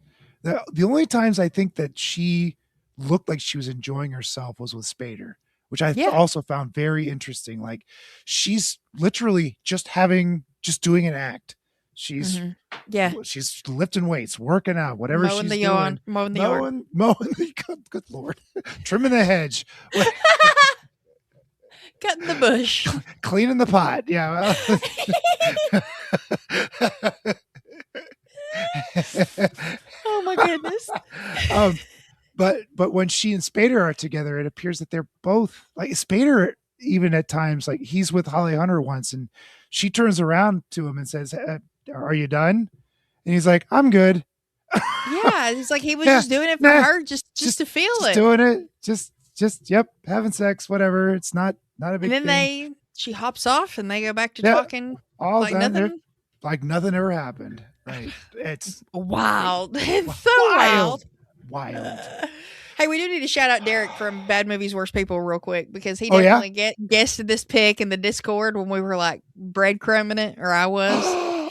Speaker 2: the only times I think that she looked like she was enjoying herself was with Spader. which I also found very interesting. Like she's literally just doing an act. She's she's lifting weights, working out, whatever
Speaker 1: mowing
Speaker 2: she's
Speaker 1: the
Speaker 2: doing.
Speaker 1: yard, mowing the yard.
Speaker 2: Mowing the good Lord. Trimming the hedge.
Speaker 1: Cutting the bush.
Speaker 2: Cleaning the pot. Yeah.
Speaker 1: Oh my goodness.
Speaker 2: But when she and Spader are together, it appears that they're both like Spader, even at times, like he's with Holly Hunter once and she turns around to him and says, are you done? And he's like, I'm good.
Speaker 1: Yeah. He's like, he was just doing it for her, just to feel it.
Speaker 2: Doing it. Just, yep. Having sex, whatever. It's not a big
Speaker 1: thing. And then she hops off and they go back to talking
Speaker 2: all
Speaker 1: like
Speaker 2: done.
Speaker 1: nothing.
Speaker 2: Like nothing ever happened. Right. It's
Speaker 1: wild. It's so
Speaker 2: wild.
Speaker 1: Hey, we do need to shout out Derek from Bad Movies, Worst People real quick because he definitely guessed this pick in the Discord when we were like breadcrumbing it, or I was.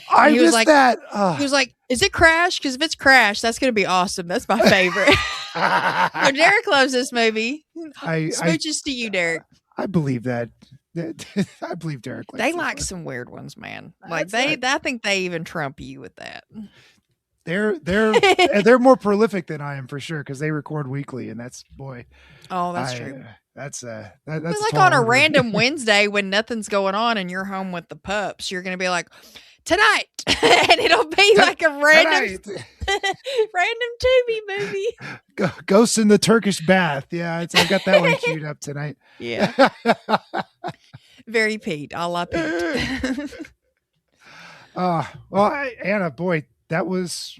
Speaker 2: I
Speaker 1: missed
Speaker 2: like, that.
Speaker 1: He was like, is it Crash? Because if it's Crash, that's going to be awesome. That's my favorite. So Derek loves this movie. Smooches to you, Derek.
Speaker 2: I believe that. I believe Derek likes
Speaker 1: They like some weird ones, man. Like I think they even trump you with that.
Speaker 2: They're more prolific than I am for sure because they record weekly, and that's true. That's
Speaker 1: like on a random Wednesday when nothing's going on and you're home with the pups, you're gonna be like, tonight, and it'll be like a random Tubi movie.
Speaker 2: Ghost in the Turkish Bath. Yeah, I've got that one queued up tonight.
Speaker 1: Yeah. Very Pete, a la Pete.
Speaker 2: Well, Anna, boy, that was,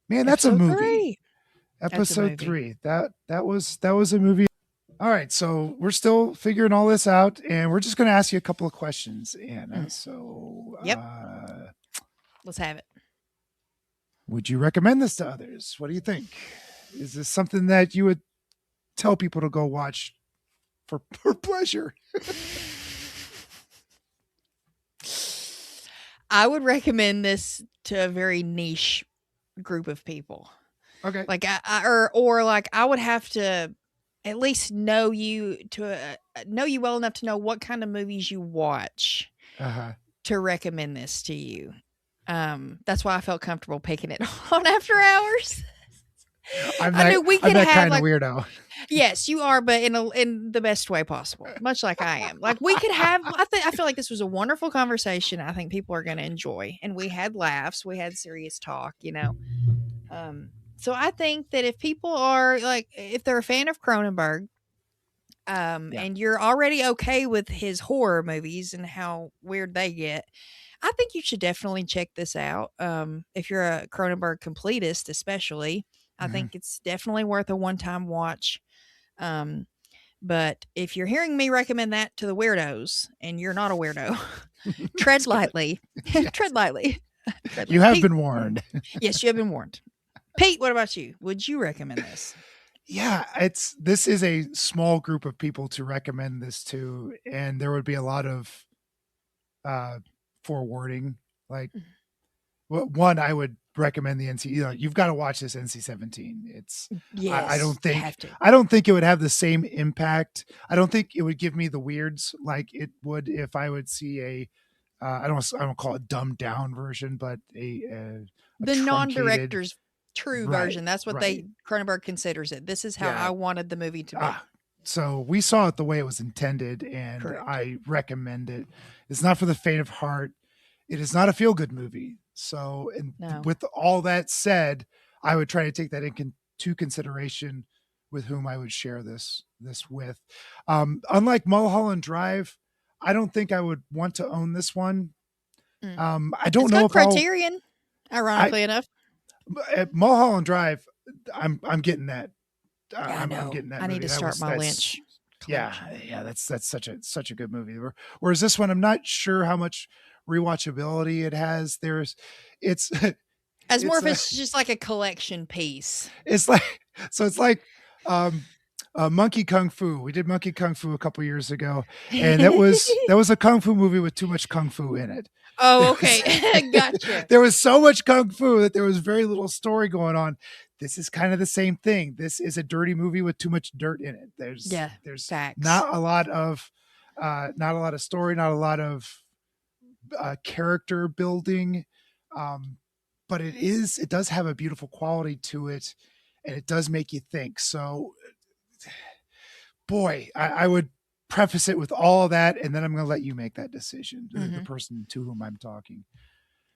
Speaker 2: man, that's a movie.
Speaker 1: 3.
Speaker 2: Episode 3. That was a movie. All right, so we're still figuring all this out, and we're just going to ask you a couple of questions, Anna. So,
Speaker 1: let's have it.
Speaker 2: Would you recommend this to others? What do you think? Is this something that you would tell people to go watch for pleasure?
Speaker 1: I would recommend this to a very niche group of people.
Speaker 2: Okay.
Speaker 1: Like I would have to at least know you well enough to know what kind of movies you watch to recommend this to you. That's why I felt comfortable picking it on After Hours.
Speaker 2: I'm that kind of weirdo.
Speaker 1: Yes, you are, but in the best way possible, much like I am. Like we could have. I feel like this was a wonderful conversation. I think people are going to enjoy, and we had laughs, we had serious talk. So I think that if people are if they're a fan of Cronenberg, and you're already okay with his horror movies and how weird they get, I think you should definitely check this out. If you're a Cronenberg completist, especially. I think it's definitely worth a one-time watch. But if you're hearing me recommend that to the weirdos and you're not a weirdo, tread lightly. Tread lightly.
Speaker 2: You have been warned.
Speaker 1: Yes, you have been warned. Pete, what about you? Would you recommend this?
Speaker 2: Yeah, this is a small group of people to recommend this to, and there would be a lot of forewarning. Like, one, I would recommend the NC. You've got to watch this NC-17. It's I don't think it would have the same impact. I don't think it would give me the weirds like it would if I would see a I don't call it dumbed down version, but a
Speaker 1: the non-director's true version. That's what Cronenberg considers it. This is how I wanted the movie to be.
Speaker 2: So we saw it the way it was intended, and I recommend it. It's not for the faint of heart. It is not a feel-good movie. So, with all that said, I would try to take that into consideration with whom I would share this with. Unlike Mulholland Drive, I don't think I would want to own this one. I don't know if
Speaker 1: Criterion, ironically enough.
Speaker 2: Mulholland Drive, I'm getting that. I'm getting that.
Speaker 1: I need to start my Lynch.
Speaker 2: Yeah, that's such a good movie. Whereas this one, I'm not sure how much rewatchability it has. It's
Speaker 1: just like a collection piece.
Speaker 2: It's like Monkey Kung Fu. We did Monkey Kung Fu a couple years ago, and that was a kung fu movie with too much kung fu in it.
Speaker 1: Oh, okay. Gotcha.
Speaker 2: There was so much kung fu that there was very little story going on. this is kind of the same thing. This is a dirty movie with too much dirt in it.
Speaker 1: Yeah,
Speaker 2: There's
Speaker 1: facts.
Speaker 2: not a lot of story, not a lot of character building, but it does have a beautiful quality to it, and it does make you think. So, boy, I would preface it with all that, and then I'm going to let you make that decision, the person to whom I'm talking.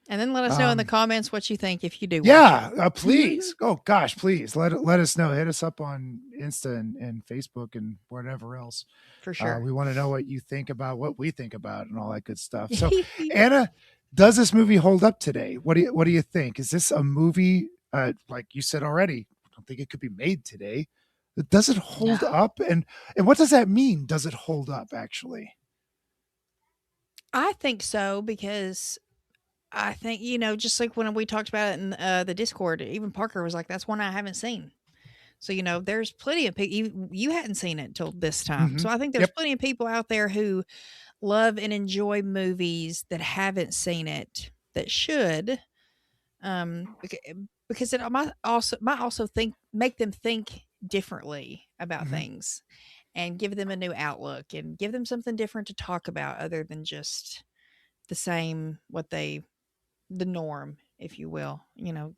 Speaker 1: And then let us know in the comments what you think if you do.
Speaker 2: Yeah, please. Oh gosh, please let us know. Hit us up on Insta and Facebook and whatever else.
Speaker 1: For sure.
Speaker 2: We want to know what you think about what we think about and all that good stuff. So, Anna, does this movie hold up today? What do you think? Is this a movie like you said already? I don't think it could be made today. Does it hold up? And what does that mean? Does it hold up actually?
Speaker 1: I think so, because I think, just like when we talked about it in the Discord, even Parker was like, that's one I haven't seen. So, there's plenty of people, you hadn't seen it till this time.
Speaker 2: Mhm.
Speaker 1: So I think there's plenty of people out there who love and enjoy movies that haven't seen it, that should, because it might also make them think differently about things, and give them a new outlook and give them something different to talk about other than just the same, the norm, if you will.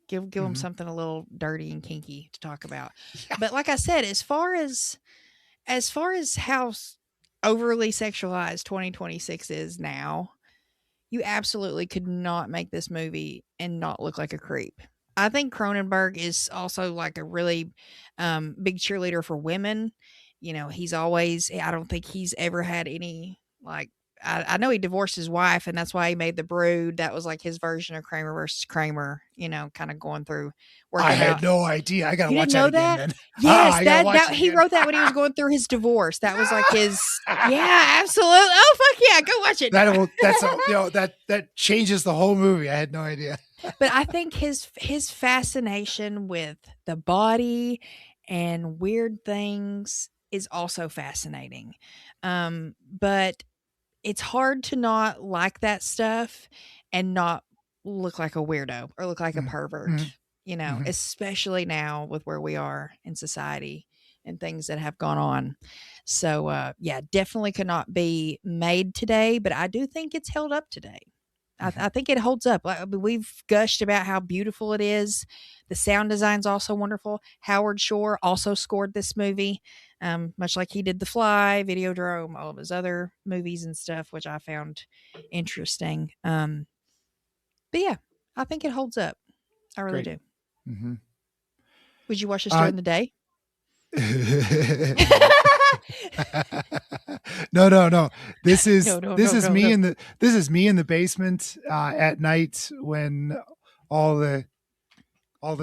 Speaker 1: Give them something a little dirty and kinky to talk about. But like I said, as far as how overly sexualized 2026 is now, you absolutely could not make this movie and not look like a creep. I think Cronenberg is also like a really big cheerleader for women. He's always, I don't think he's ever had any, like, I know he divorced his wife, and that's why he made The Brood. That was like his version of Kramer versus Kramer, kind of going through working
Speaker 2: I
Speaker 1: out.
Speaker 2: had no idea. I got to watch
Speaker 1: know
Speaker 2: that again then.
Speaker 1: Yes, that he wrote that when he was going through his divorce. That was like his, yeah, absolutely. Oh, fuck yeah, go watch it.
Speaker 2: That changes the whole movie. I had no idea.
Speaker 1: But I think his fascination with the body and weird things is also fascinating. But it's hard to not like that stuff and not look like a weirdo or look like a pervert, especially now with where we are in society and things that have gone on. So, definitely could not be made today, but I do think it's held up today. I think it holds up. We've gushed about how beautiful it is. The sound design's also wonderful. Howard Shore also scored this movie, much like he did The Fly, Videodrome, all of his other movies and stuff, which I found interesting. But yeah, I think it holds up. I really do.
Speaker 2: Mm-hmm.
Speaker 1: Would you watch this during the day?
Speaker 2: No. This is me in the basement at night when all the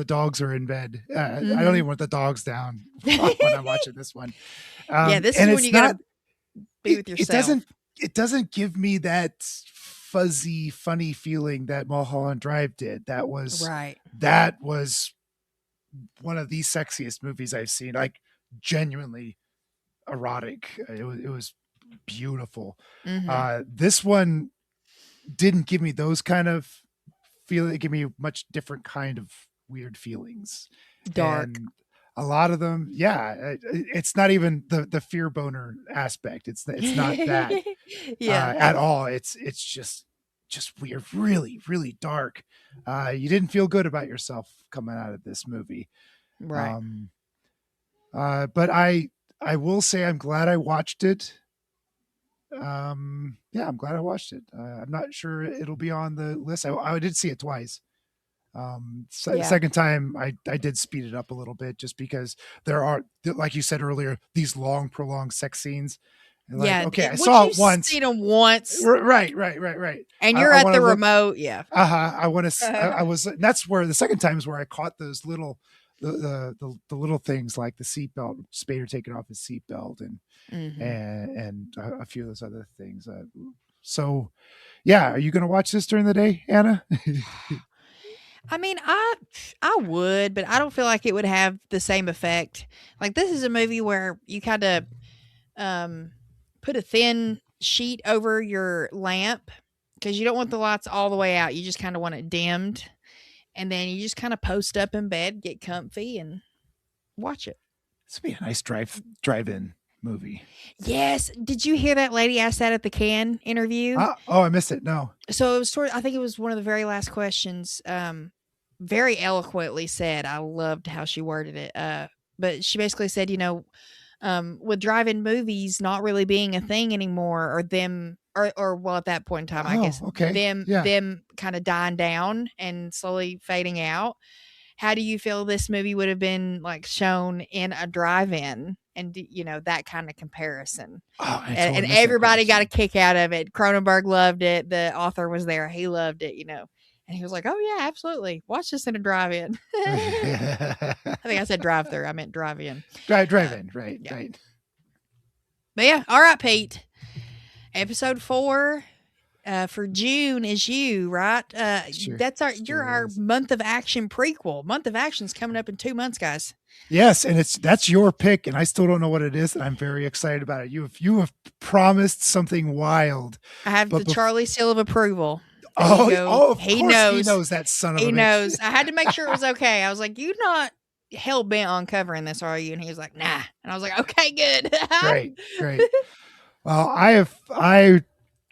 Speaker 2: dogs are in bed. I don't even want the dogs down when I'm watching this one.
Speaker 1: This is when you gotta be with yourself.
Speaker 2: It doesn't give me that fuzzy, funny feeling that Mulholland Drive did. That was one of the sexiest movies I've seen. Like, genuinely erotic. It was beautiful. This one didn't give me those kind of feeling. It gave me a much different kind of weird feelings.
Speaker 1: Dark.
Speaker 2: And a lot of them, it's not even the fear boner aspect. It's not that at all. It's just weird, really, really dark. You didn't feel good about yourself coming out of this movie.
Speaker 1: Right.
Speaker 2: But I will say I'm glad I watched it. I'm glad I watched it. I'm not sure it'll be on the list. I did see it twice. Second time I did speed it up a little bit just because there are, like you said earlier, these long prolonged sex scenes. And I saw it once.
Speaker 1: Seen them once,
Speaker 2: right.
Speaker 1: And you're at the remote,
Speaker 2: I want to. I was. That's where the second time is where I caught those little, the little things like the seatbelt, Spader taking off his seatbelt, and a few of those other things. So, are you going to watch this during the day, Anna?
Speaker 1: I mean, I would, but I don't feel like it would have the same effect. Like, this is a movie where you kind of put a thin sheet over your lamp because you don't want the lights all the way out. You just kind of want it dimmed. and then you just kind of post up in bed, get comfy, and watch it.
Speaker 2: This would be a nice drive-in movie.
Speaker 1: Yes. Did you hear that lady ask that at the Cannes interview?
Speaker 2: Oh, I missed it. No.
Speaker 1: So it was I think it was one of the very last questions. Very eloquently said. I loved how she worded it. But she basically said, with drive-in movies not really being a thing anymore, or them, or well, at that point in time, I guess, them kind of dying down and slowly fading out. How do you feel this movie would have been like shown in a drive-in? And that kind of comparison.
Speaker 2: Oh,
Speaker 1: and everybody got a kick out of it. Cronenberg loved it. The author was there. He loved it, And he was like, "Oh yeah, absolutely. Watch this in a drive-in." I think I said drive-through. I meant drive-in.
Speaker 2: Drive-in, right,
Speaker 1: yeah.
Speaker 2: right.
Speaker 1: But yeah, all right, Pete. Episode 4 for June is you, right?
Speaker 2: Sure.
Speaker 1: You're our month of action prequel. Month of action's coming up in 2 months, guys.
Speaker 2: Yes, and that's your pick, and I still don't know what it is, and I'm very excited about it. You have promised something wild.
Speaker 1: I have the Charlie seal of approval.
Speaker 2: Of course
Speaker 1: he knows.
Speaker 2: He knows that son of a bitch.
Speaker 1: He knows. I had to make sure it was okay. I was like, "You're not hell bent on covering this, are you?" And he was like, "Nah." And I was like, "Okay, good."
Speaker 2: Great. Well, I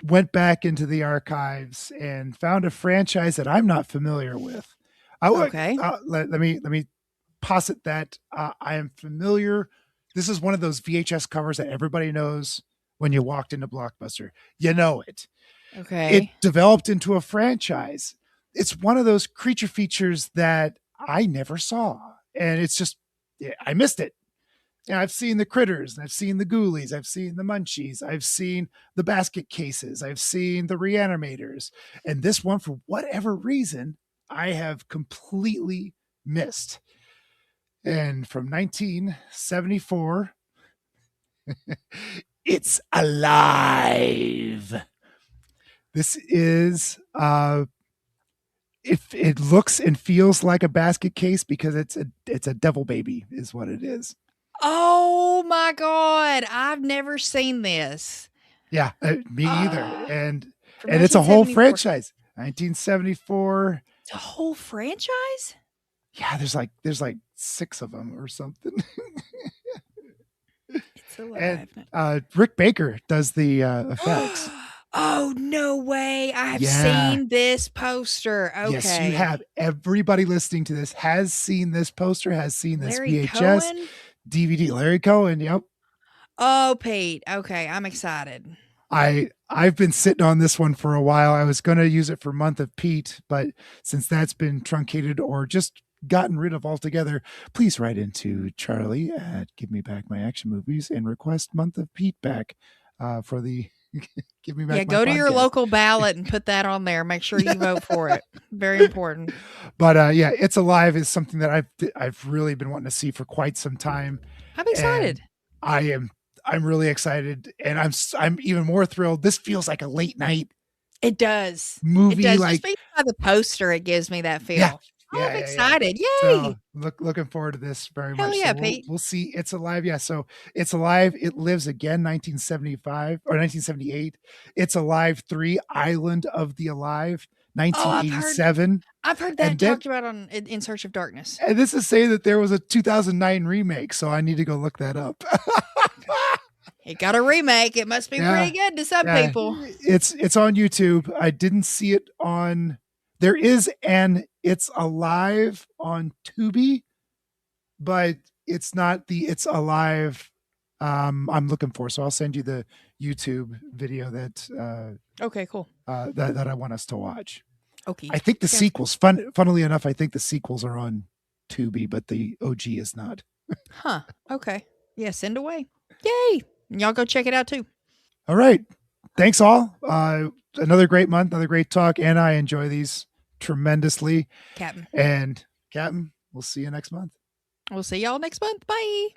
Speaker 2: went back into the archives and found a franchise that I'm not familiar with.
Speaker 1: Okay.
Speaker 2: Let me posit that I am familiar. This is one of those VHS covers that everybody knows when you walked into Blockbuster. You know it.
Speaker 1: Okay.
Speaker 2: It developed into a franchise. It's one of those creature features that I never saw. And it's just, I missed it. I've seen the critters, I've seen the ghoulies, I've seen the munchies, I've seen the basket cases, I've seen the reanimators. And this one, for whatever reason, I have completely missed. And from 1974, it's alive. This is it looks and feels like a basket case because it's a devil baby is what it is.
Speaker 1: Oh my God. I've never seen this.
Speaker 2: Yeah, me either. And it's a whole franchise. 1974.
Speaker 1: It's a whole franchise?
Speaker 2: Yeah, there's like 6 of them or something.
Speaker 1: It's alive.
Speaker 2: And Rick Baker does the effects.
Speaker 1: Oh, no way. I have seen this poster. Okay.
Speaker 2: Yes, you have. Everybody listening to this has seen this poster, has seen this
Speaker 1: Larry
Speaker 2: VHS,
Speaker 1: Cohen?
Speaker 2: DVD. Larry Cohen, yep.
Speaker 1: Oh, Pete. Okay, I'm excited.
Speaker 2: I've been sitting on this one for a while. I was going to use it for Month of Pete, but since that's been truncated or just gotten rid of altogether, please write into Charlie at Give Me Back My Action Movies and request Month of Pete back for the Give Me Back.
Speaker 1: Yeah, go to your local ballot and put that on there. Make sure you vote for it. Very important.
Speaker 2: But yeah, It's Alive is something that I've really been wanting to see for quite some time.
Speaker 1: I'm excited.
Speaker 2: And I'm really excited, and I'm even more thrilled. This feels like a late night.
Speaker 1: It does.
Speaker 2: Movie,
Speaker 1: it does.
Speaker 2: like
Speaker 1: Just by the poster, it gives me that feel.
Speaker 2: Yeah.
Speaker 1: I'm excited. Yay.
Speaker 2: So looking forward to this very
Speaker 1: Hell
Speaker 2: much.
Speaker 1: Yeah,
Speaker 2: so
Speaker 1: Pete.
Speaker 2: We'll see. It's Alive. Yeah. So It's Alive. It Lives Again, 1975 or 1978. It's Alive 3, Island of the Alive, 1987.
Speaker 1: I've heard that talked about on In Search of Darkness.
Speaker 2: And this is saying that there was a 2009 remake. So I need to go look that up.
Speaker 1: It got a remake. It must be pretty good to some people.
Speaker 2: It's on YouTube. I didn't see it on. There is an It's Alive on Tubi, but it's not the It's Alive I'm looking for. So I'll send you the YouTube video that
Speaker 1: okay, cool.
Speaker 2: That I want us to watch.
Speaker 1: Okay.
Speaker 2: I think the sequels, funnily enough, I think the sequels are on Tubi, but the OG is not.
Speaker 1: Huh. Okay. Yeah, send away. Yay. And y'all go check it out too.
Speaker 2: All right. Thanks all. Another great month, another great talk, and I enjoy these tremendously.
Speaker 1: Captain.
Speaker 2: And Captain, we'll see you next month.
Speaker 1: We'll see y'all next month. Bye.